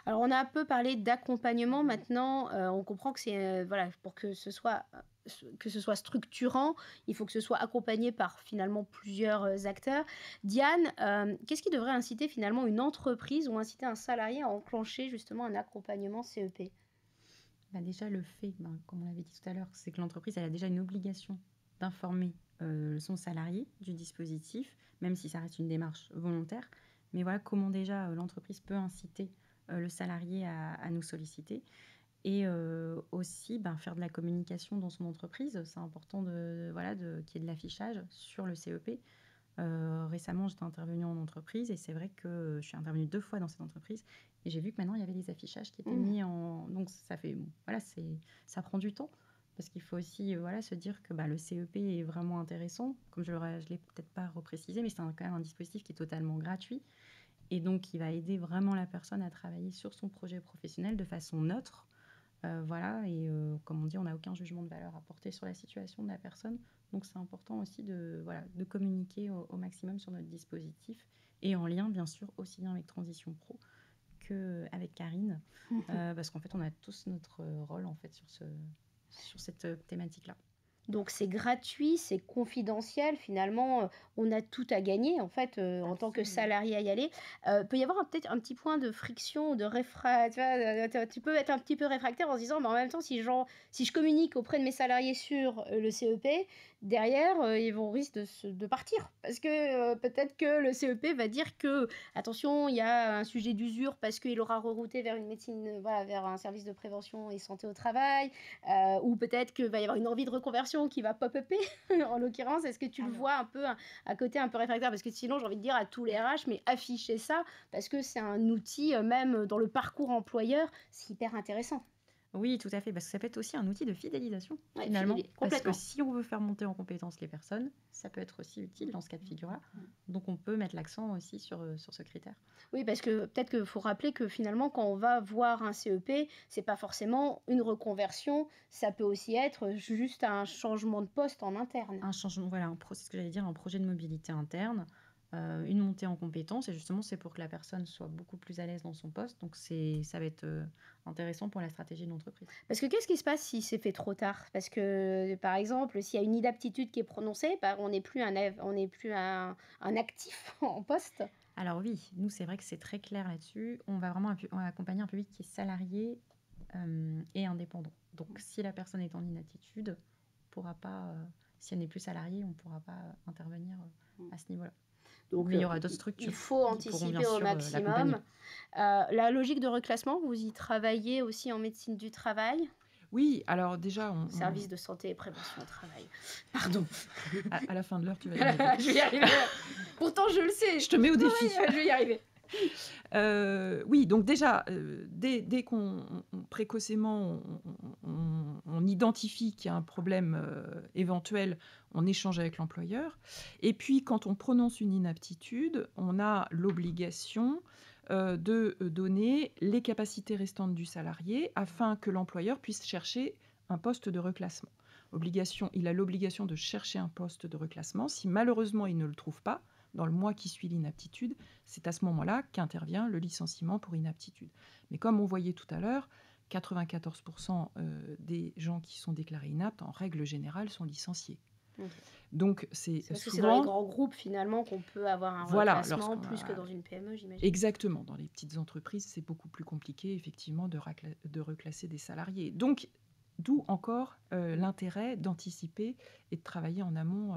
Alors, on a un peu parlé d'accompagnement. Maintenant, on comprend que c'est pour que ce soit structurant, il faut que ce soit accompagné par finalement plusieurs acteurs. Diane, qu'est-ce qui devrait inciter finalement une entreprise ou inciter un salarié à enclencher justement un accompagnement CEP? Déjà, le fait, comme on l'avait dit tout à l'heure, c'est que l'entreprise elle a déjà une obligation d'informer son salarié du dispositif, même si ça reste une démarche volontaire. Mais voilà comment déjà l'entreprise peut inciter le salarié à nous solliciter. Et aussi faire de la communication dans son entreprise. C'est important qu'il y ait de l'affichage sur le CEP. Récemment, j'étais intervenue en entreprise et c'est vrai que je suis intervenue 2 fois dans cette entreprise et j'ai vu que maintenant, il y avait des affichages qui étaient mis en... Donc, ça prend du temps parce qu'il faut aussi se dire que le CEP est vraiment intéressant. Comme je ne l'ai peut-être pas reprécisé, mais c'est quand même un dispositif qui est totalement gratuit et donc qui va aider vraiment la personne à travailler sur son projet professionnel de façon neutre. Comme on dit, on n'a aucun jugement de valeur à porter sur la situation de la personne. Donc, c'est important aussi de communiquer au maximum sur notre dispositif et en lien, bien sûr, aussi bien avec Transition Pro qu'avec Karine, parce qu'en fait, on a tous notre rôle en fait, sur cette thématique-là. Donc c'est gratuit, c'est confidentiel. Finalement, on a tout à gagner en fait, en tant que Absolument. salarié à y aller. Peut y avoir peut-être un petit point de friction ou de tu vois, tu peux être un petit peu réfractaire en se disant: «Mais en même temps, si je communique auprès de mes salariés sur, le CEP, derrière, ils vont risque de partir». Parce que, peut-être que le CEP va dire que: «Attention, il y a un sujet d'usure», parce qu'il aura rerouté vers une médecine, voilà, vers un service de prévention et santé au travail. Ou peut-être qu'il va y avoir une envie de reconversion qui va pop-upper, en l'occurrence. Est-ce que tu le Alors vois un peu à côté un peu réfractaire? Parce que sinon, j'ai envie de dire à tous les RH, mais affichez ça, parce que c'est un outil, même dans le parcours employeur, c'est hyper intéressant. oui, tout à fait, parce que ça peut être aussi un outil de fidélisation, Ouais, finalement. Parce que complètement. si on veut faire monter en compétence les personnes, ça peut être aussi utile dans ce cas de figure-là. Donc on peut mettre l'accent aussi sur ce critère. Oui, parce que peut-être qu'il faut rappeler que finalement, quand on va voir un CEP, c'est pas forcément une reconversion, ça peut aussi être juste un changement de poste en interne. Un changement, voilà, c'est ce que j'allais dire, un projet de mobilité interne, une montée en compétences. Et justement, c'est pour que la personne soit beaucoup plus à l'aise dans son poste. Donc ça va être intéressant pour la stratégie de l'entreprise. Parce que qu'est-ce qui se passe si c'est fait trop tard? Parce que, par exemple, s'il y a une inaptitude qui est prononcée, bah, on n'est plus un actif en poste. Alors oui, nous, c'est vrai que c'est très clair là-dessus. On va vraiment on va accompagner un public qui est salarié et indépendant. Donc si la personne est en inaptitude, on pourra pas, si elle n'est plus salariée, on ne pourra pas intervenir à ce niveau-là. Donc, Mais il y aura d'autres il structures faut qui pourront bien anticiper au sûr l'accompagner. maximum. La logique de reclassement, vous y travaillez aussi en médecine du travail? Oui, alors déjà, Service de santé et prévention au travail. Pardon. à la fin de l'heure, tu vas y arriver. Je vais y arriver. Pourtant, je le sais. Je te mets au défi. Je vais y arriver. Oui, donc déjà, dès qu'on précocement on identifie qu'il y a un problème éventuel, on échange avec l'employeur. Et puis, quand on prononce une inaptitude, on a l'obligation de donner les capacités restantes du salarié afin que l'employeur puisse chercher un poste de reclassement. Il a l'obligation de chercher un poste de reclassement. Si malheureusement il ne le trouve pas, dans le mois qui suit l'inaptitude, c'est à ce moment-là qu'intervient le licenciement pour inaptitude. Mais comme on voyait tout à l'heure, 94% des gens qui sont déclarés inaptes, en règle générale, sont licenciés. Ok. Donc c'est C'est parce que c'est dans les souvent... grands groupes finalement qu'on peut avoir un Voilà, reclassement plus que dans une PME, j'imagine. Exactement. Dans les petites entreprises, c'est beaucoup plus compliqué, effectivement, de reclasser des salariés. Donc, d'où encore l'intérêt d'anticiper et de travailler en amont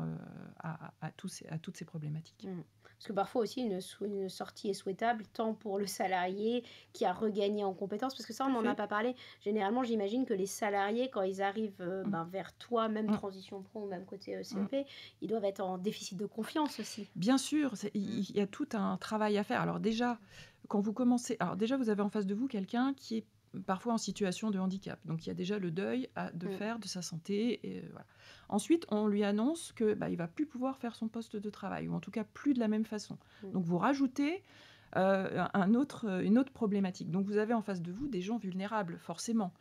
à toutes ces problématiques. Parce que parfois aussi, une sortie est souhaitable, tant pour le salarié qui a regagné en compétences, parce que ça, on Tout à n'en a fait. pas parlé. Généralement, j'imagine que les salariés, quand ils arrivent vers toi, même Mm. transition pro ou même côté CEP, ils doivent être en déficit de confiance aussi. Bien sûr, il y a tout un travail à faire. Alors déjà, quand vous commencez... Alors déjà, vous avez en face de vous quelqu'un qui est parfois en situation de handicap. Donc il y a déjà le deuil de faire de sa santé. Et, voilà. Ensuite, on lui annonce que il va plus pouvoir faire son poste de travail, ou en tout cas plus de la même façon. Donc vous rajoutez une autre problématique. Donc vous avez en face de vous des gens vulnérables, forcément,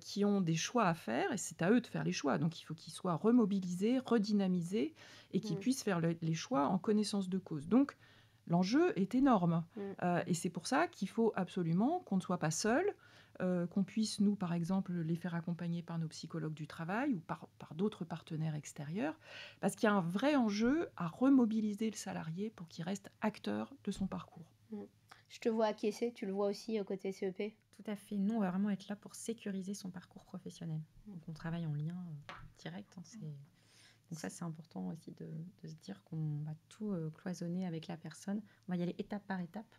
qui ont des choix à faire, et c'est à eux de faire les choix. Donc il faut qu'ils soient remobilisés, redynamisés, et qu'ils puissent faire les choix en connaissance de cause. Donc l'enjeu est énorme. Et c'est pour ça qu'il faut absolument qu'on ne soit pas seul, qu'on puisse, nous, par exemple, les faire accompagner par nos psychologues du travail ou par d'autres partenaires extérieurs, parce qu'il y a un vrai enjeu à remobiliser le salarié pour qu'il reste acteur de son parcours. Je te vois acquiescer, tu le vois aussi côté CEP? Tout à fait. Nous, on va vraiment être là pour sécuriser son parcours professionnel. Donc on travaille en lien direct. Donc ça, c'est important aussi de se dire qu'on va tout cloisonner avec la personne. On va y aller étape par étape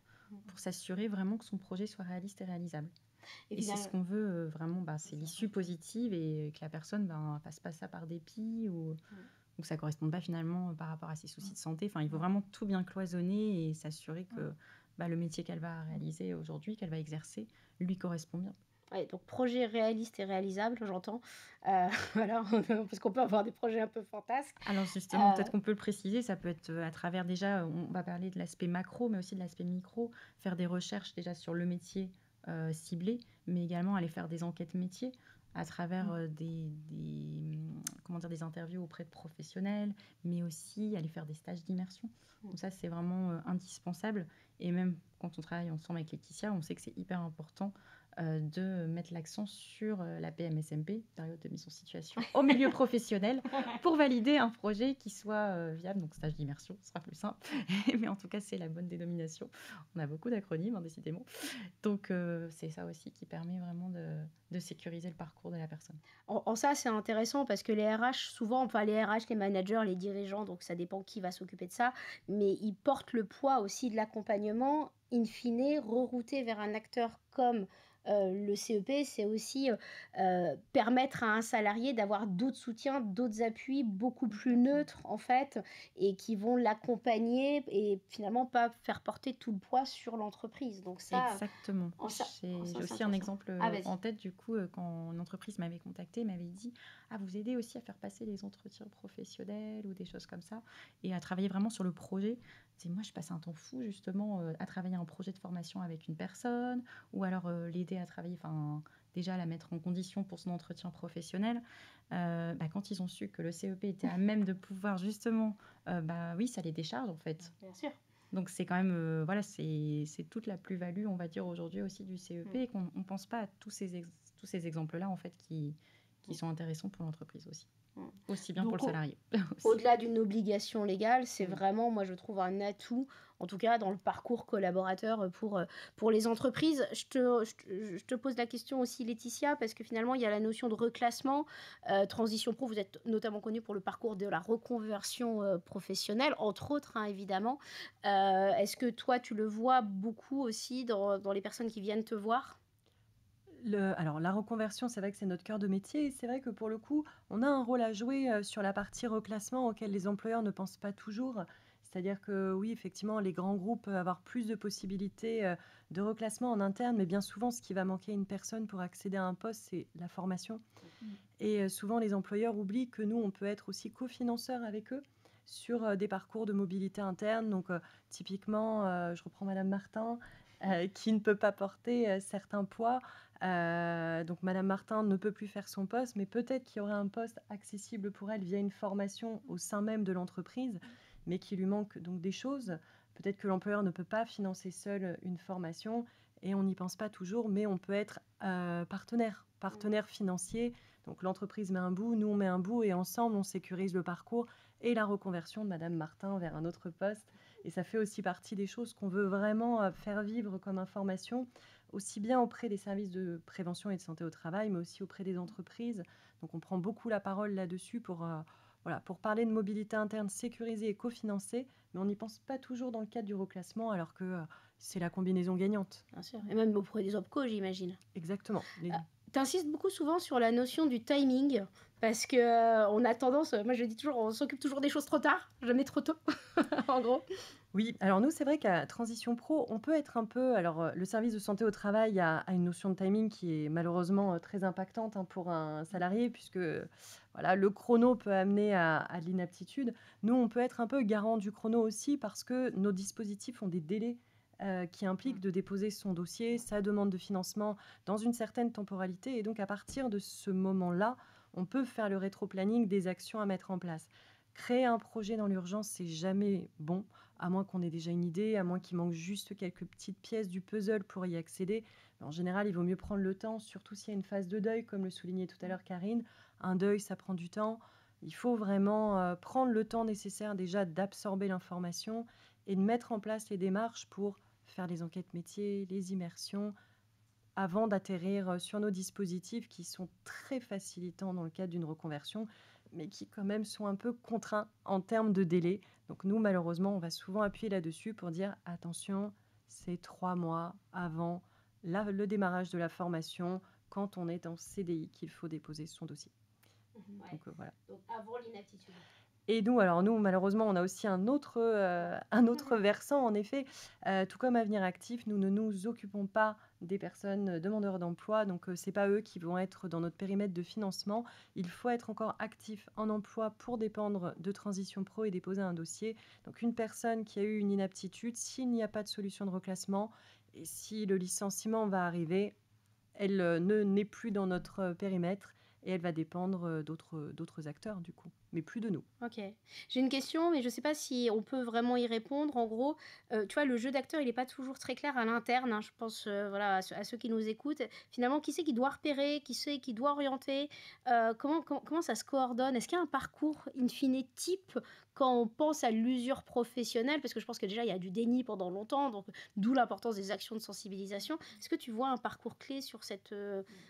pour s'assurer vraiment que son projet soit réaliste et réalisable. Et c'est ce qu'on veut vraiment, c'est l'issue positive, et que la personne ne fasse pas ça par dépit ou que ça ne corresponde pas finalement par rapport à ses soucis de santé. Enfin, il faut vraiment tout bien cloisonner et s'assurer que le métier qu'elle va réaliser aujourd'hui, qu'elle va exercer, lui correspond bien. Ouais, donc projet réaliste et réalisable, j'entends. Voilà, parce qu'on peut avoir des projets un peu fantasques. Alors justement, peut-être qu'on peut le préciser, ça peut être à travers déjà, on va parler de l'aspect macro, mais aussi de l'aspect micro, faire des recherches déjà sur le métier ciblé, mais également aller faire des enquêtes métiers à travers des interviews auprès de professionnels, mais aussi aller faire des stages d'immersion. Donc ça, c'est vraiment indispensable. Et même quand on travaille ensemble avec Laetitia, on sait que c'est hyper important de mettre l'accent sur la PMSMP, période de mise en situation, au milieu professionnel, pour valider un projet qui soit viable. Donc stage d'immersion, ce sera plus simple. Mais en tout cas, c'est la bonne dénomination. On a beaucoup d'acronymes, décidément. Donc c'est ça aussi qui permet vraiment de sécuriser le parcours de la personne. En ça, c'est intéressant parce que les RH, souvent, enfin les RH, les managers, les dirigeants, donc ça dépend qui va s'occuper de ça, mais ils portent le poids aussi de l'accompagnement, in fine, rerouté vers un acteur comme le CEP, c'est aussi permettre à un salarié d'avoir d'autres soutiens, d'autres appuis beaucoup plus neutres en fait, et qui vont l'accompagner et finalement pas faire porter tout le poids sur l'entreprise. Donc ça, Exactement. en ça, J'ai en ça, c'est aussi un intéressant. exemple Ah, vas-y. en tête, du coup, quand une entreprise m'avait contacté, m'avait dit, ah, vous aidez aussi à faire passer les entretiens professionnels ou des choses comme ça, et à travailler vraiment sur le projet. C'est moi, je passe un temps fou justement à travailler un projet de formation avec une personne, ou alors l'aider à travailler, enfin, déjà la mettre en condition pour son entretien professionnel. Quand ils ont su que le CEP était à même de pouvoir justement, oui, ça les décharge en fait. Bien sûr. Donc c'est quand même, voilà, c'est toute la plus-value, on va dire, aujourd'hui aussi du CEP, et qu'on ne pense pas à tous ces exemples-là, en fait, qui sont intéressants pour l'entreprise aussi. Aussi bien pour Donc, le salarié. aussi. au-delà d'une obligation légale, c'est Mm. vraiment, moi je trouve, un atout, en tout cas dans le parcours collaborateur pour les entreprises. Je te pose la question aussi, Laetitia, parce que finalement, il y a la notion de reclassement. Transition Pro, vous êtes notamment connu pour le parcours de la reconversion professionnelle, entre autres, hein, évidemment. Est-ce que toi, tu le vois beaucoup aussi dans les personnes qui viennent te voir? Alors, la reconversion, c'est vrai que c'est notre cœur de métier. Et c'est vrai que pour le coup, on a un rôle à jouer sur la partie reclassement auquel les employeurs ne pensent pas toujours. C'est-à-dire que oui, effectivement, les grands groupes peuvent avoir plus de possibilités de reclassement en interne, mais bien souvent, ce qui va manquer à une personne pour accéder à un poste, c'est la formation. Et souvent, les employeurs oublient que nous, on peut être aussi cofinanceurs avec eux sur des parcours de mobilité interne. Donc, typiquement, je reprends Madame Martin, qui ne peut pas porter certains poids. Donc, Madame Martin ne peut plus faire son poste, mais peut-être qu'il y aurait un poste accessible pour elle via une formation au sein même de l'entreprise, mais qui lui manque donc des choses. Peut-être que l'employeur ne peut pas financer seul une formation et on n'y pense pas toujours, mais on peut être partenaire financier. Donc l'entreprise met un bout, nous on met un bout et ensemble on sécurise le parcours et la reconversion de Madame Martin vers un autre poste. Et ça fait aussi partie des choses qu'on veut vraiment faire vivre comme information, aussi bien auprès des services de prévention et de santé au travail, mais aussi auprès des entreprises. Donc on prend beaucoup la parole là-dessus pour parler de mobilité interne sécurisée et cofinancée, mais on n'y pense pas toujours dans le cadre du reclassement, alors que c'est la combinaison gagnante. Bien sûr. Et même auprès des OPCO, j'imagine. Exactement. T'insistes beaucoup souvent sur la notion du timing, parce que on a tendance, moi je dis toujours, on s'occupe toujours des choses trop tard, jamais trop tôt, en gros. Oui, alors nous, c'est vrai qu'à Transition Pro, on peut être un peu. Alors, le service de santé au travail a une notion de timing qui est malheureusement très impactante pour un salarié, puisque voilà, le chrono peut amener à de l'inaptitude. Nous, on peut être un peu garant du chrono aussi parce que nos dispositifs ont des délais qui impliquent de déposer son dossier, sa demande de financement dans une certaine temporalité. Et donc, à partir de ce moment-là, on peut faire le rétro-planning des actions à mettre en place. Créer un projet dans l'urgence, c'est jamais bon, à moins qu'on ait déjà une idée, à moins qu'il manque juste quelques petites pièces du puzzle pour y accéder. Mais en général, il vaut mieux prendre le temps, surtout s'il y a une phase de deuil, comme le soulignait tout à l'heure Karine. Un deuil, ça prend du temps. Il faut vraiment prendre le temps nécessaire déjà d'absorber l'information et de mettre en place les démarches pour faire les enquêtes métiers, les immersions, avant d'atterrir sur nos dispositifs qui sont très facilitants dans le cadre d'une reconversion, mais qui quand même sont un peu contraints en termes de délai. Donc nous, malheureusement, on va souvent appuyer là-dessus pour dire attention, c'est 3 mois avant le démarrage de la formation, quand on est en CDI, qu'il faut déposer son dossier. Ouais. Donc voilà. Donc avant l'inaptitude. Et nous, malheureusement, on a aussi un autre versant, en effet. Tout comme Avenir Actif, nous ne nous occupons pas des personnes demandeurs d'emploi, donc ce n'est pas eux qui vont être dans notre périmètre de financement. Il faut être encore actif en emploi pour dépendre de Transition Pro et déposer un dossier. Donc une personne qui a eu une inaptitude, s'il n'y a pas de solution de reclassement et si le licenciement va arriver, elle n'est plus dans notre périmètre et elle va dépendre d'autres acteurs du coup. mais plus de nous. Ok. J'ai une question, mais je ne sais pas si on peut vraiment y répondre. En gros, tu vois, le jeu d'acteur, il n'est pas toujours très clair à l'interne, hein. Je pense voilà, à ceux qui nous écoutent. Finalement, qui c'est qui doit repérer, qui c'est qui doit orienter, comment ça se coordonne? Est-ce qu'il y a un parcours in fine type quand on pense à l'usure professionnelle? Parce que je pense que déjà, il y a du déni pendant longtemps, donc d'où l'importance des actions de sensibilisation. Est-ce que tu vois un parcours clé sur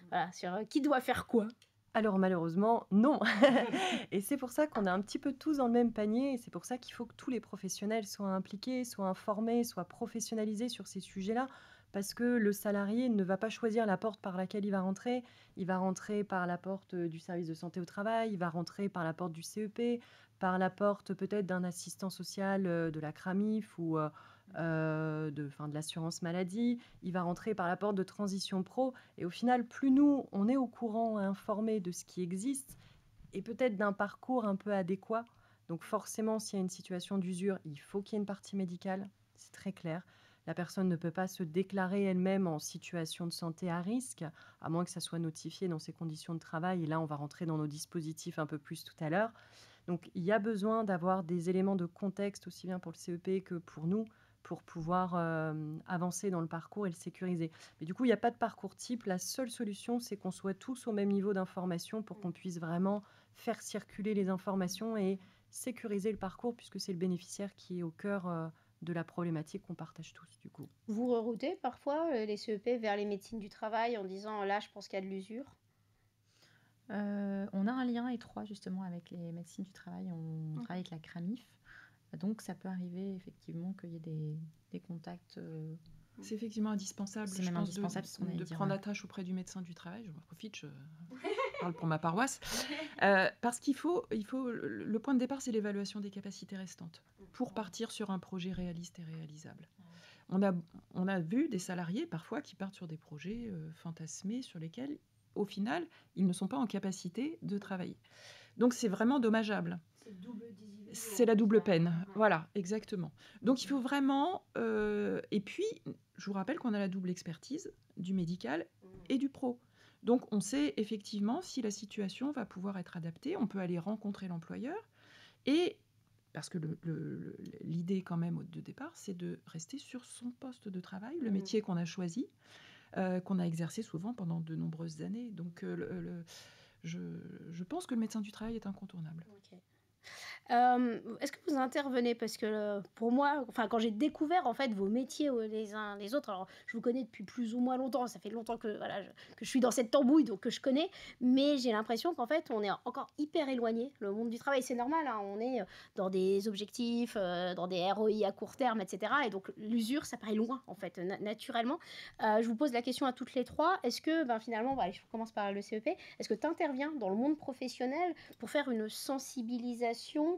voilà, sur qui doit faire quoi? Alors malheureusement, non. Et c'est pour ça qu'on est un petit peu tous dans le même panier et c'est pour ça qu'il faut que tous les professionnels soient impliqués, soient informés, soient professionnalisés sur ces sujets-là. Parce que le salarié ne va pas choisir la porte par laquelle il va rentrer. Il va rentrer par la porte du service de santé au travail, il va rentrer par la porte du CEP, par la porte peut-être d'un assistant social de la CRAMIF ou de l'assurance maladie. Il va rentrer par la porte de Transition Pro. Et au final, plus nous, on est au courant et informés de ce qui existe et peut-être d'un parcours un peu adéquat. Donc forcément, s'il y a une situation d'usure, il faut qu'il y ait une partie médicale, c'est très clair. La personne ne peut pas se déclarer elle-même en situation de santé à risque, à moins que ça soit notifié dans ses conditions de travail. Et là, on va rentrer dans nos dispositifs un peu plus tout à l'heure. Donc il y a besoin d'avoir des éléments de contexte, aussi bien pour le CEP que pour nous, pour pouvoir avancer dans le parcours et le sécuriser. Mais du coup, il n'y a pas de parcours type. La seule solution, c'est qu'on soit tous au même niveau d'information pour qu'on puisse vraiment faire circuler les informations et sécuriser le parcours, puisque c'est le bénéficiaire qui est au cœur de la problématique qu'on partage tous, du coup. Vous reroutez parfois les CEP vers les médecines du travail en disant là, je pense qu'il y a de l'usure? On a un lien étroit justement avec les médecines du travail. On travaille avec la CRAMIF. Donc ça peut arriver effectivement qu'il y ait des contacts. C'est effectivement indispensable, C'est je même pense, indispensable, ce qu'on allait de dire, prendre ouais. attache auprès du médecin du travail. Je m'en profite, je parle pour ma paroisse. Parce qu'il faut, le point de départ, c'est l'évaluation des capacités restantes pour partir sur un projet réaliste et réalisable. On a vu des salariés parfois qui partent sur des projets fantasmés sur lesquels, au final, ils ne sont pas en capacité de travailler. Donc c'est vraiment dommageable. C'est la double peine. Voilà, exactement. Donc il faut vraiment... et puis, je vous rappelle qu'on a la double expertise du médical et du pro. Donc on sait effectivement si la situation va pouvoir être adaptée. On peut aller rencontrer l'employeur. Et parce que l'idée quand même de départ, c'est de rester sur son poste de travail, le métier qu'on a choisi, qu'on a exercé souvent pendant de nombreuses années. Donc je pense que le médecin du travail est incontournable. Ok. Est-ce que vous intervenez? Parce que pour moi, enfin, quand j'ai découvert en fait vos métiers les uns les autres, alors je vous connais depuis plus ou moins longtemps, ça fait longtemps que, voilà, que je suis dans cette tambouille, donc que je connais, mais j'ai l'impression qu'en fait on est encore hyper éloigné, le monde du travail. C'est normal, hein, on est dans des objectifs, dans des ROI à court terme, etc. Et donc l'usure, ça paraît loin en fait, naturellement. Je vous pose la question à toutes les trois. Est-ce que finalement, je commence par le CEP, est-ce que tu interviens dans le monde professionnel pour faire une sensibilisation?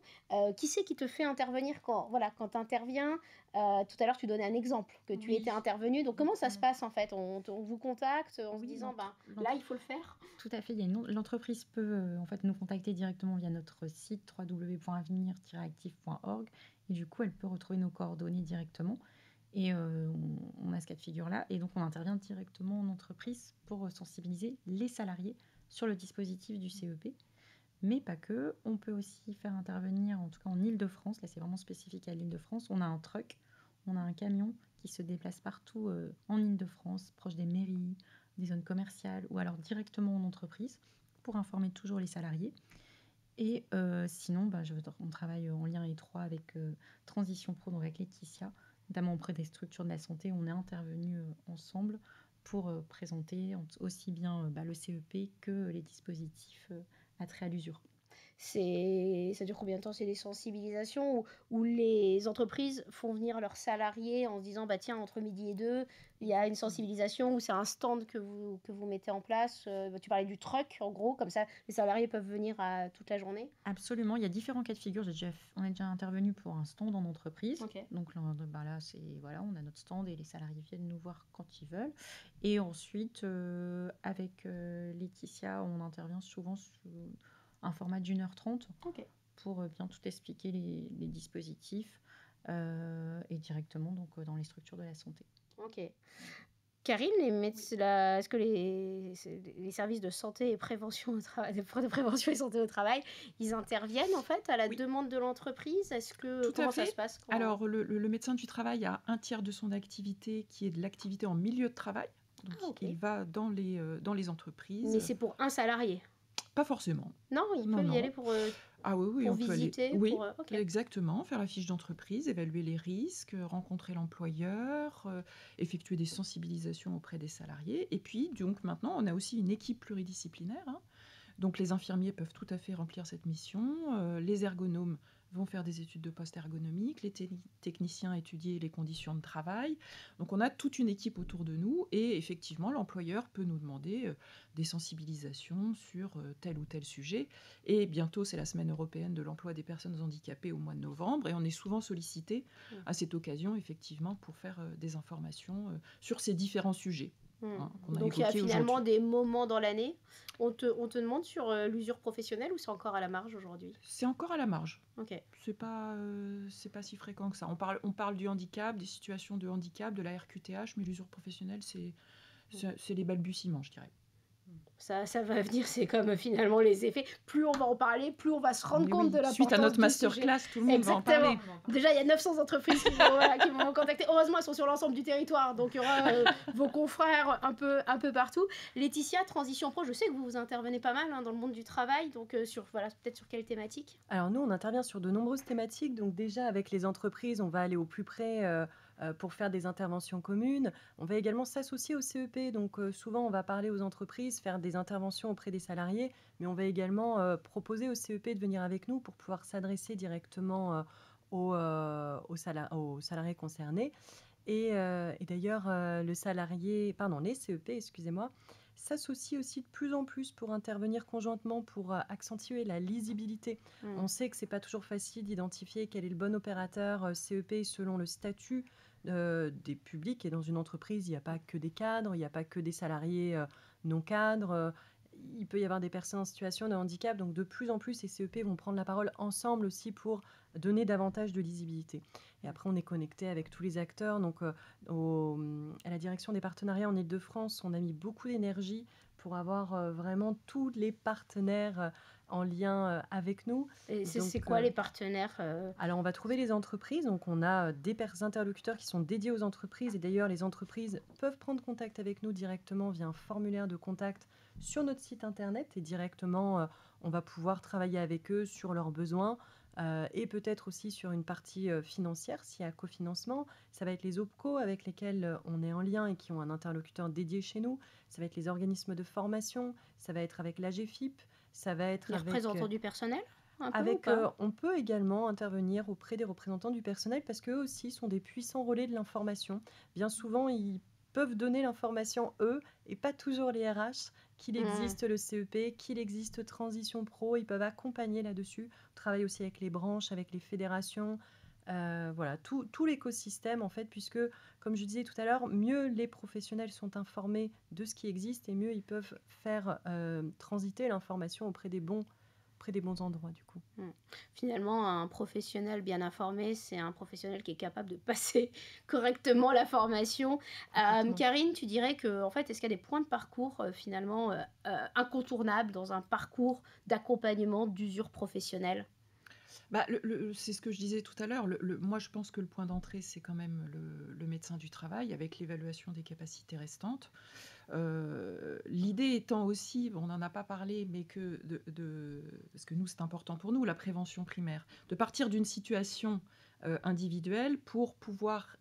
Qui c'est qui te fait intervenir quand tu interviens? Tout à l'heure, tu donnais un exemple que tu Oui. étais intervenu. Donc, comment ça se passe en fait? On vous contacte en se disant, là, il faut le faire? Tout à fait. L'entreprise peut en fait nous contacter directement via notre site www.avenir-actif.org et du coup, elle peut retrouver nos coordonnées directement. Et on a ce cas de figure-là. Et donc, on intervient directement en entreprise pour sensibiliser les salariés sur le dispositif du CEP. Mais pas que. On peut aussi faire intervenir, en tout cas en Île-de-France, là c'est vraiment spécifique à l'Île-de-France, on a un truck, on a un camion qui se déplace partout en Île-de-France, proche des mairies, des zones commerciales, ou alors directement en entreprise, pour informer toujours les salariés. Et sinon, on travaille en lien étroit avec Transition Pro, donc avec Laetitia, notamment auprès des structures de la santé. On est intervenus ensemble pour présenter aussi bien le CEP que les dispositifs attrait à l'usure. Ça dure combien de temps? C'est des sensibilisations où les entreprises font venir leurs salariés en se disant, tiens, entre midi et 2, il y a une sensibilisation ou c'est un stand que vous mettez en place. Tu parlais du truck, en gros, comme ça, les salariés peuvent venir toute la journée. Absolument, il y a différents cas de figure. On est déjà intervenu pour un stand en entreprise. Ok. Donc là, on a notre stand et les salariés viennent nous voir quand ils veulent. Et ensuite, avec Laetitia, on intervient souvent sur un format d'1h30 pour bien tout expliquer les dispositifs et directement donc, dans les structures de la santé. Ok. Karine, est-ce que les services de santé et prévention au travail, de prévention et santé au travail, ils interviennent en fait à la Oui, demande de l'entreprise? tout à Comment ça se fait. passe quand... Alors, le médecin du travail a un tiers de son activité qui est de l'activité en milieu de travail. Donc, Ah, ok. il va dans les Mais entreprises. c'est pour un salarié? Pas forcément. Non, il Non, peut y aller non. Ah oui, oui, pour on peut aller. visiter, Oui, ok. exactement. Faire la fiche d'entreprise, évaluer les risques, rencontrer l'employeur, effectuer des sensibilisations auprès des salariés. Et puis, donc maintenant, on a aussi une équipe pluridisciplinaire, hein. Donc les infirmiers peuvent tout à fait remplir cette mission. Les ergonomes vont faire des études de poste ergonomiques, les techniciens étudier les conditions de travail. Donc on a toute une équipe autour de nous et effectivement l'employeur peut nous demander des sensibilisations sur tel ou tel sujet. Et bientôt c'est la semaine européenne de l'emploi des personnes handicapées au mois de novembre et on est souvent sollicité à cette occasion effectivement pour faire des informations sur ces différents sujets, hein, qu'on a Donc il y a évoqués finalement aujourd'hui. des moments dans l'année. On te demande sur l'usure professionnelle ou c'est encore à la marge aujourd'hui? C'est encore à la marge. Ok. C'est pas si fréquent que ça. On parle du handicap, des situations de handicap, de la RQTH, mais l'usure professionnelle, c'est les balbutiements, je dirais. Ça va venir, c'est comme finalement les effets. Plus on va en parler, plus on va se rendre Mais compte de oui, suite à l'importance notre du sujet. masterclass, tout le monde va en Exactement. parler. Déjà, il y a 900 entreprises qui vont contacter. Heureusement, elles sont sur l'ensemble du territoire, donc il y aura vos confrères un peu partout. Laetitia, Transition Pro, je sais que vous intervenez pas mal dans le monde du travail, donc peut-être sur quelle thématique? Alors nous, on intervient sur de nombreuses thématiques. Donc déjà, avec les entreprises, on va aller au plus près pour faire des interventions communes. On va également s'associer au CEP. Donc souvent, on va parler aux entreprises, faire des interventions auprès des salariés, mais on va également proposer au CEP de venir avec nous pour pouvoir s'adresser directement aux salariés concernés. Et d'ailleurs, les CEP, excusez-moi, s'associent aussi de plus en plus pour intervenir conjointement pour accentuer la lisibilité. On sait que c'est pas toujours facile d'identifier quel est le bon opérateur CEP selon le statut des publics. Et dans une entreprise, il n'y a pas que des cadres, il n'y a pas que des salariés non cadres. Il peut y avoir des personnes en situation de handicap. Donc de plus en plus, les CEP vont prendre la parole ensemble aussi pour donner davantage de lisibilité. Et après, on est connecté avec tous les acteurs. Donc, à la direction des partenariats en Île-de-France, on a mis beaucoup d'énergie pour avoir vraiment tous les partenaires en lien avec nous. Et c'est Donc, quoi les partenaires alors, on va trouver les entreprises. Donc, on a des interlocuteurs qui sont dédiés aux entreprises. Et d'ailleurs, les entreprises peuvent prendre contact avec nous directement via un formulaire de contact sur notre site internet. Et directement, on va pouvoir travailler avec eux sur leurs besoins. Et peut-être aussi sur une partie financière, s'il y a cofinancement. Ça va être les OPCO avec lesquels on est en lien et qui ont un interlocuteur dédié chez nous. Ça va être les organismes de formation. Ça va être avec l'AGFIP. Ça va être les représentants du personnel un peu, ou pas? on peut également intervenir auprès des représentants du personnel parce qu'eux aussi sont des puissants relais de l'information. Bien souvent, ils peuvent donner l'information eux et pas toujours les RH, qu'il existe le CEP, qu'il existe Transition Pro, ils peuvent accompagner là-dessus. On travaille aussi avec les branches, avec les fédérations, voilà, tout l'écosystème en fait, puisque comme je disais tout à l'heure, mieux les professionnels sont informés de ce qui existe et mieux ils peuvent faire transiter l'information auprès des bons endroits du coup. Finalement, un professionnel bien informé, c'est un professionnel qui est capable de passer correctement la formation. Karine, tu dirais que, en fait, est-ce qu'il y a des points de parcours finalement incontournables dans un parcours d'accompagnement d'usure professionnelle? Bah, c'est ce que je disais tout à l'heure. Moi, je pense que le point d'entrée, c'est quand même le médecin du travail avec l'évaluation des capacités restantes. L'idée étant aussi, on n'en a pas parlé, mais que parce que nous, c'est important pour nous, la prévention primaire, de partir d'une situation individuelle pour pouvoir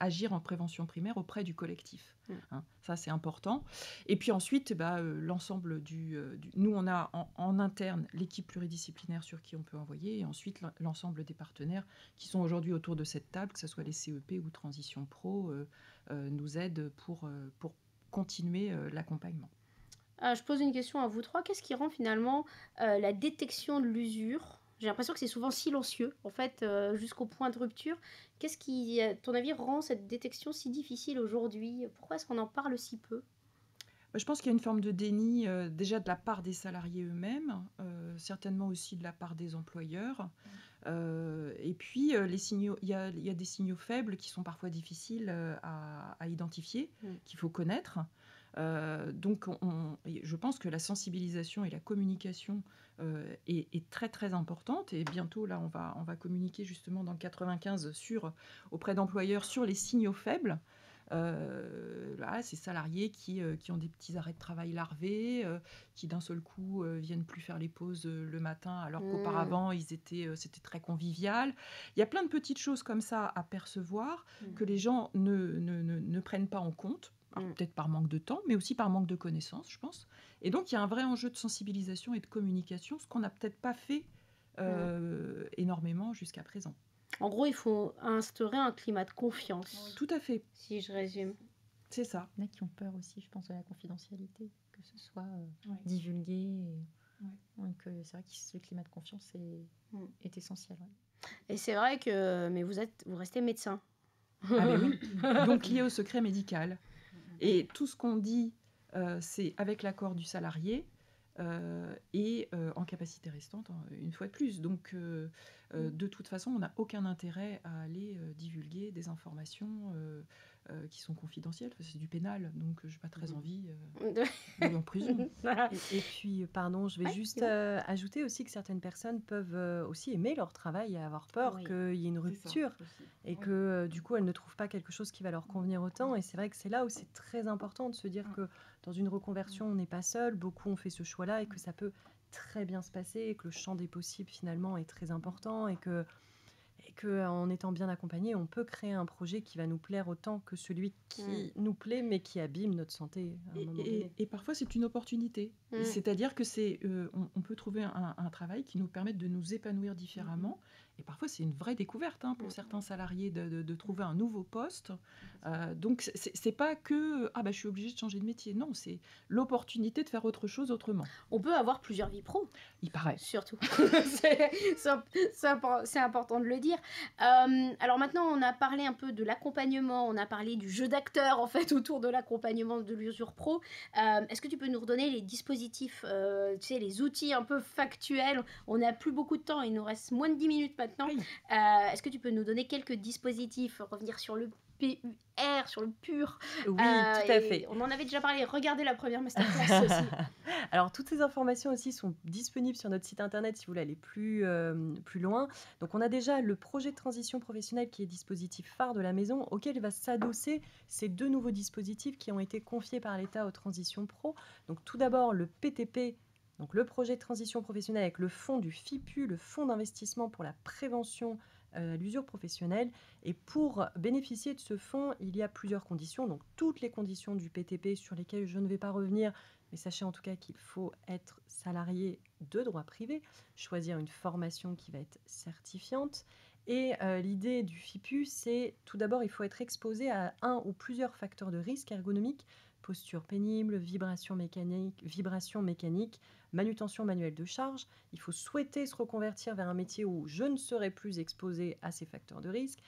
agir en prévention primaire auprès du collectif. Hein. Ça, c'est important. Et puis ensuite, l'ensemble nous, on a en interne l'équipe pluridisciplinaire sur qui on peut envoyer, et ensuite l'ensemble des partenaires qui sont aujourd'hui autour de cette table, que ce soit les CEP ou Transition Pro, nous aident pour continuer l'accompagnement. Je pose une question à vous trois. Qu'est-ce qui rend finalement la détection de l'usure? J'ai l'impression que c'est souvent silencieux, en fait, jusqu'au point de rupture. Qu'est-ce qui, à ton avis, rend cette détection si difficile aujourd'hui? Pourquoi est-ce qu'on en parle si peu? Je pense qu'il y a une forme de déni, déjà de la part des salariés eux-mêmes, certainement aussi de la part des employeurs. Et puis, il y a des signaux faibles qui sont parfois difficiles à identifier, qu'il faut connaître. Donc, je pense que la sensibilisation et la communication est très très importante. Et bientôt, là, on va communiquer justement dans le 95 auprès d'employeurs sur les signaux faibles. Là, ces salariés qui ont des petits arrêts de travail larvés, qui d'un seul coup viennent plus faire les pauses le matin, alors qu'auparavant c'était très convivial. Il y a plein de petites choses comme ça à percevoir que les gens ne prennent pas en compte. Peut-être par manque de temps, mais aussi par manque de connaissances, je pense. Et donc, il y a un vrai enjeu de sensibilisation et de communication, ce qu'on n'a peut-être pas fait énormément jusqu'à présent. En gros, il faut instaurer un climat de confiance, Tout à fait, si je résume. c'est ça. Il y en a qui ont peur aussi, je pense, de la confidentialité, que ce soit divulgué. Donc, c'est vrai que ce climat de confiance est essentiel. Et c'est vrai que vous restez médecin. Ah ben oui. Donc lié au secret médical. Et tout ce qu'on dit, c'est avec l'accord du salarié et en capacité restante, une fois de plus. Donc, de toute façon, on n'a aucun intérêt à aller divulguer des informations qui sont confidentielles. Enfin, c'est du pénal, donc je n'ai pas très envie d'aller en prison. Et puis, pardon, je vais juste ajouter aussi que certaines personnes peuvent aussi aimer leur travail et avoir peur qu'il y ait une rupture et que du coup, elles ne trouvent pas quelque chose qui va leur convenir autant. Et c'est vrai que c'est là où c'est très important de se dire que dans une reconversion, on n'est pas seul. Beaucoup ont fait ce choix-là et que ça peut très bien se passer et que le champ des possibles, finalement, est très important et que en étant bien accompagné, on peut créer un projet qui va nous plaire autant que celui qui nous plaît, mais qui abîme notre santé à un moment donné. Et parfois, c'est une opportunité. C'est-à-dire que on peut trouver un travail qui nous permette de nous épanouir différemment. Et parfois, c'est une vraie découverte pour certains salariés de trouver un nouveau poste. Donc, c'est pas que je suis obligée de changer de métier. Non, c'est l'opportunité de faire autre chose autrement. On peut avoir plusieurs vies pro. Il paraît. Surtout. c'est important de le dire. Alors maintenant, on a parlé un peu de l'accompagnement, on a parlé du jeu d'acteur en fait autour de l'accompagnement de l'usure pro. Est-ce que tu peux nous redonner les dispositifs, les outils un peu factuels? On n'a plus beaucoup de temps, il nous reste moins de 10 minutes maintenant. Est-ce que tu peux nous donner quelques dispositifs, revenir sur le PUR, sur le PUR? Oui, tout à fait. On en avait déjà parlé, regardez la première masterclass aussi. Alors, toutes ces informations aussi sont disponibles sur notre site internet si vous voulez aller plus loin. Donc, on a déjà le projet de transition professionnelle qui est dispositif phare de la maison auquel va s'adosser ces 2 nouveaux dispositifs qui ont été confiés par l'État aux transitions pro. Donc, tout d'abord, le PTP, donc le projet de transition professionnelle avec le fonds du FIPU, le fonds d'investissement pour la prévention à l'usure professionnelle. Et pour bénéficier de ce fonds, il y a plusieurs conditions. Donc, toutes les conditions du PTP sur lesquelles je ne vais pas revenir, mais sachez en tout cas qu'il faut être salarié de droit privé, choisir une formation qui va être certifiante. Et l'idée du FIPU, c'est tout d'abord, il faut être exposé à un ou plusieurs facteurs de risque ergonomique, posture pénible, vibration mécanique, manutention manuelle de charge. Il faut souhaiter se reconvertir vers un métier où je ne serai plus exposé à ces facteurs de risque.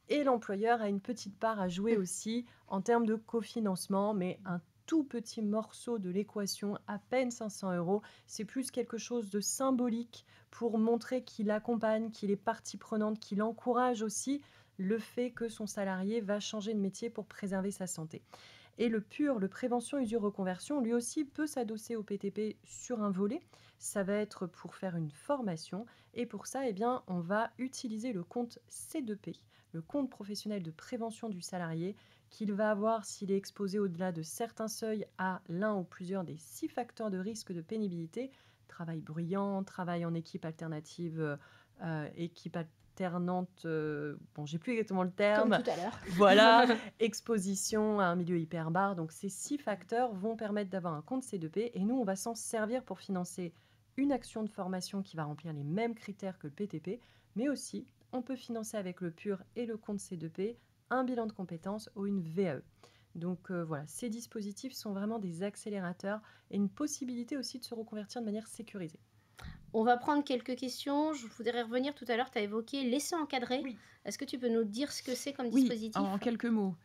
Et l'employeur a une petite part à jouer aussi en termes de cofinancement, mais un tout petit morceau de l'équation, à peine 500 €. C'est plus quelque chose de symbolique pour montrer qu'il accompagne, qu'il est partie prenante, qu'il encourage aussi le fait que son salarié va changer de métier pour préserver sa santé. Et le PUR, le prévention usure reconversion, lui aussi peut s'adosser au PTP sur un volet. Ça va être pour faire une formation et pour ça, on va utiliser le compte C2P, le compte professionnel de prévention du salarié, qu'il va avoir s'il est exposé au-delà de certains seuils à l'un ou plusieurs des 6 facteurs de risque de pénibilité: travail bruyant, travail en équipe alternative, équipe alternante, j'ai plus exactement le terme. Comme tout à l'heure. Voilà, exposition à un milieu hyperbare. Donc, ces 6 facteurs vont permettre d'avoir un compte C2P et nous, on va s'en servir pour financer une action de formation qui va remplir les mêmes critères que le PTP, mais aussi, on peut financer avec le PUR et le compte C2P un bilan de compétences ou une VAE. Donc voilà, ces dispositifs sont vraiment des accélérateurs et une possibilité aussi de se reconvertir de manière sécurisée. On va prendre quelques questions. Je voudrais revenir tout à l'heure, tu as évoqué l'essai encadré. Oui. Est-ce que tu peux nous dire ce que c'est comme Oui, dispositif? en quelques mots.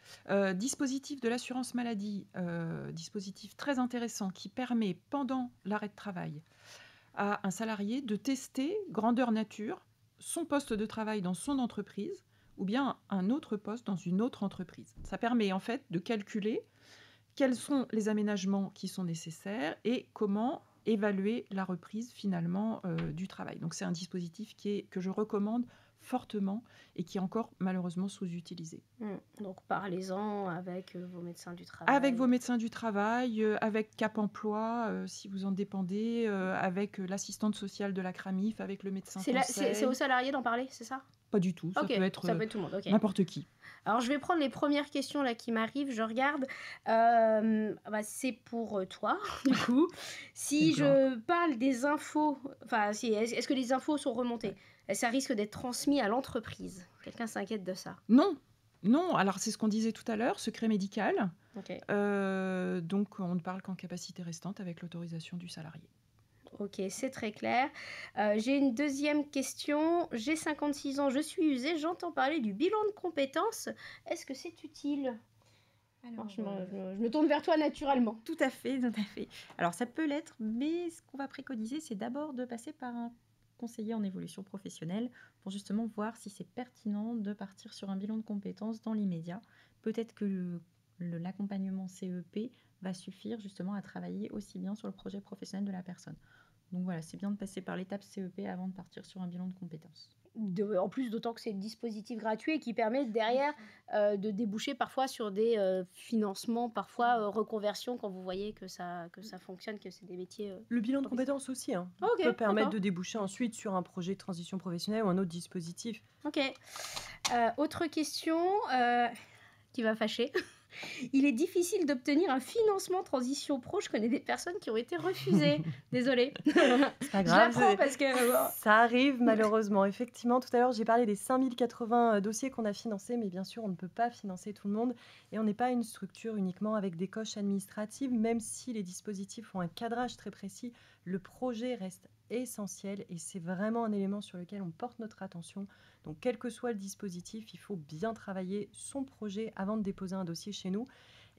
Dispositif de l'assurance maladie, dispositif très intéressant qui permet, pendant l'arrêt de travail, à un salarié de tester grandeur nature son poste de travail dans son entreprise ou bien un autre poste dans une autre entreprise. Ça permet en fait de calculer quels sont les aménagements qui sont nécessaires et comment évaluer la reprise finalement du travail. Donc c'est un dispositif que je recommande fortement et qui est encore malheureusement sous-utilisé. Donc parlez-en avec vos médecins du travail. Avec vos médecins du travail, avec Cap Emploi, si vous en dépendez, avec l'assistante sociale de la CRAMIF, avec le médecin C'est conseil. aux salariés d'en parler, c'est ça? Pas du tout, ça Ok, peut être ça peut être tout le monde. Ok. n'importe qui. Alors, je vais prendre les premières questions là qui m'arrivent. Je regarde. C'est pour toi, du coup. Si D'accord. je parle des infos, est-ce que les infos sont remontées? Ça risque d'être transmis à l'entreprise. Quelqu'un s'inquiète de ça? Non, non. Alors c'est ce qu'on disait tout à l'heure, secret médical. Ok. Donc on ne parle qu'en capacité restante avec l'autorisation du salarié. Ok, c'est très clair. J'ai une deuxième question. J'ai 56 ans, je suis usée. J'entends parler du bilan de compétences. Est-ce que c'est utile? Alors, Je me tourne vers toi naturellement. tout à fait, tout à fait. Alors, ça peut l'être, mais ce qu'on va préconiser, c'est d'abord de passer par un conseiller en évolution professionnelle pour justement voir si c'est pertinent de partir sur un bilan de compétences dans l'immédiat. Peut-être que l'accompagnement CEP va suffire justement à travailler aussi bien sur le projet professionnel de la personne. Donc voilà, c'est bien de passer par l'étape CEP avant de partir sur un bilan de compétences. En plus, d'autant que c'est le dispositif gratuit et qui permet derrière de déboucher parfois sur des financements, parfois reconversion, quand vous voyez que ça fonctionne, que c'est des métiers. Le bilan de compétences aussi Ok, peut permettre d'accord. de déboucher ensuite sur un projet de transition professionnelle ou un autre dispositif. Ok. Autre question qui va fâcher. Il est difficile d'obtenir un financement transition pro. Je connais des personnes qui ont été refusées. Désolée. C'est pas grave. Je l'apprends parce que... Ça arrive malheureusement. Effectivement, tout à l'heure, j'ai parlé des 5080 dossiers qu'on a financés, mais bien sûr, on ne peut pas financer tout le monde. Et on n'est pas une structure uniquement avec des coches administratives, même si les dispositifs ont un cadrage très précis. Le projet reste essentiel et c'est vraiment un élément sur lequel on porte notre attention. Donc, quel que soit le dispositif, il faut bien travailler son projet avant de déposer un dossier chez nous.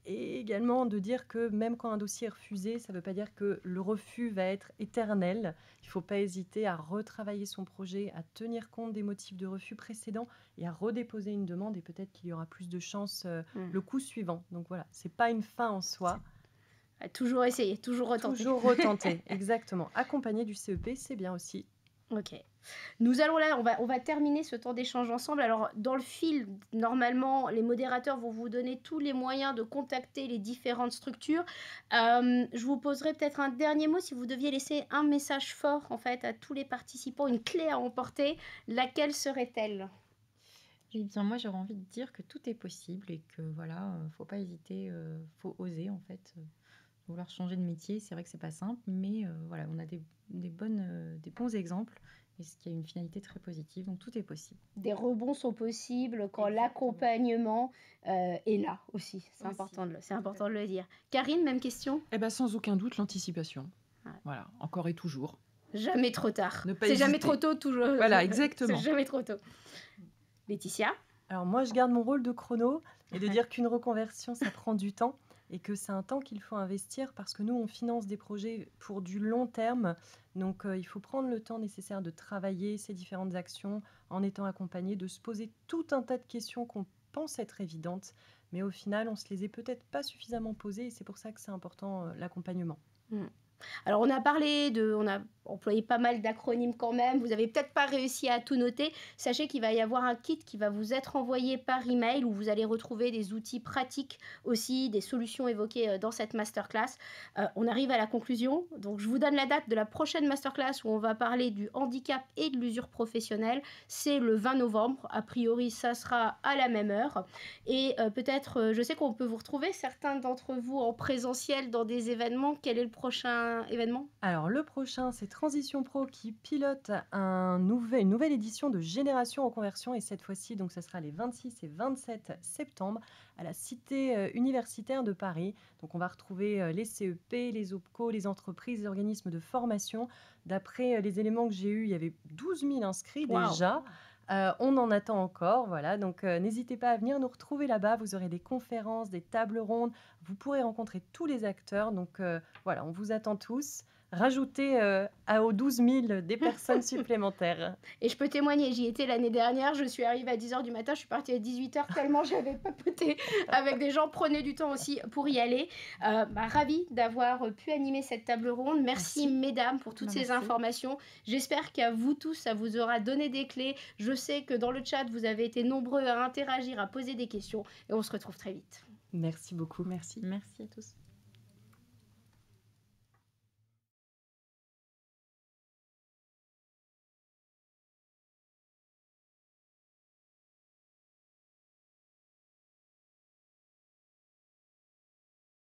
Et également de dire que même quand un dossier est refusé, ça ne veut pas dire que le refus va être éternel. Il ne faut pas hésiter à retravailler son projet, à tenir compte des motifs de refus précédents et à redéposer une demande. Et peut-être qu'il y aura plus de chance le coup suivant. Donc voilà, ce n'est pas une fin en soi. Toujours essayer, toujours retenter. Toujours retenter, exactement. Accompagné du CEP, c'est bien aussi. Ok. Nous allons là, on va terminer ce temps d'échange ensemble. Alors, dans le fil, normalement, les modérateurs vont vous donner tous les moyens de contacter les différentes structures. Je vous poserai peut-être un dernier mot. Si vous deviez laisser un message fort, en fait, à tous les participants, une clé à emporter, laquelle serait-elle? Eh bien, moi, j'aurais envie de dire que tout est possible et que voilà, faut pas hésiter, faut oser en fait. Vouloir changer de métier, c'est vrai que c'est pas simple, mais voilà, on a des bons exemples et ce qui a une finalité très positive, donc tout est possible. Des rebonds sont possibles quand Exactement. l'accompagnement est là aussi. C'est Aussi. important de le dire. Karine, même question? Eh ben, sans aucun doute, l'anticipation. Ouais. Voilà, encore et toujours. Jamais trop tard. Ne pas C'est jamais hésiter. trop tôt, toujours. Voilà, exactement. C'est jamais trop tôt. Laetitia? Alors moi, je garde mon rôle de chrono et de dire qu'une reconversion, ça prend du temps et que c'est un temps qu'il faut investir parce que nous, on finance des projets pour du long terme. Donc, il faut prendre le temps nécessaire de travailler ces différentes actions en étant accompagné, de se poser tout un tas de questions qu'on pense être évidentes, mais au final, on se les est peut-être pas suffisamment posées et c'est pour ça que c'est important l'accompagnement. Alors, on a employé pas mal d'acronymes quand même. Vous n'avez peut-être pas réussi à tout noter. Sachez qu'il va y avoir un kit qui va vous être envoyé par email où vous allez retrouver des outils pratiques aussi, des solutions évoquées dans cette masterclass. On arrive à la conclusion. Donc, je vous donne la date de la prochaine masterclass où on va parler du handicap et de l'usure professionnelle. C'est le 20 novembre. A priori, ça sera à la même heure. Et peut-être, je sais qu'on peut vous retrouver, certains d'entre vous en présentiel dans des événements. Quel est le prochain prochain événement? Alors, le prochain, c'est Transition Pro qui pilote une nouvelle édition de Génération en conversion. Et cette fois-ci, donc, ce sera les 26 et 27 septembre à la Cité universitaire de Paris. Donc, on va retrouver les CEP, les OPCO, les entreprises, les organismes de formation. D'après les éléments que j'ai eus, il y avait 12 000 inscrits Waouh! déjà. On en attend encore, voilà. Donc, n'hésitez pas à venir nous retrouver là-bas. Vous aurez des conférences, des tables rondes. Vous pourrez rencontrer tous les acteurs. Donc, voilà, on vous attend tous. Rajoutez aux 12 000 des personnes supplémentaires. Et je peux témoigner, j'y étais l'année dernière, je suis arrivée à 10h du matin, je suis partie à 18h tellement j'avais papoté avec des gens. Prenez du temps aussi pour y aller. Ravie d'avoir pu animer cette table ronde. Merci, mesdames pour toutes ces Merci. informations. J'espère qu'à vous tous, ça vous aura donné des clés. Je sais que dans le chat, vous avez été nombreux à interagir, à poser des questions et on se retrouve très vite. Merci beaucoup. Merci. Merci à tous.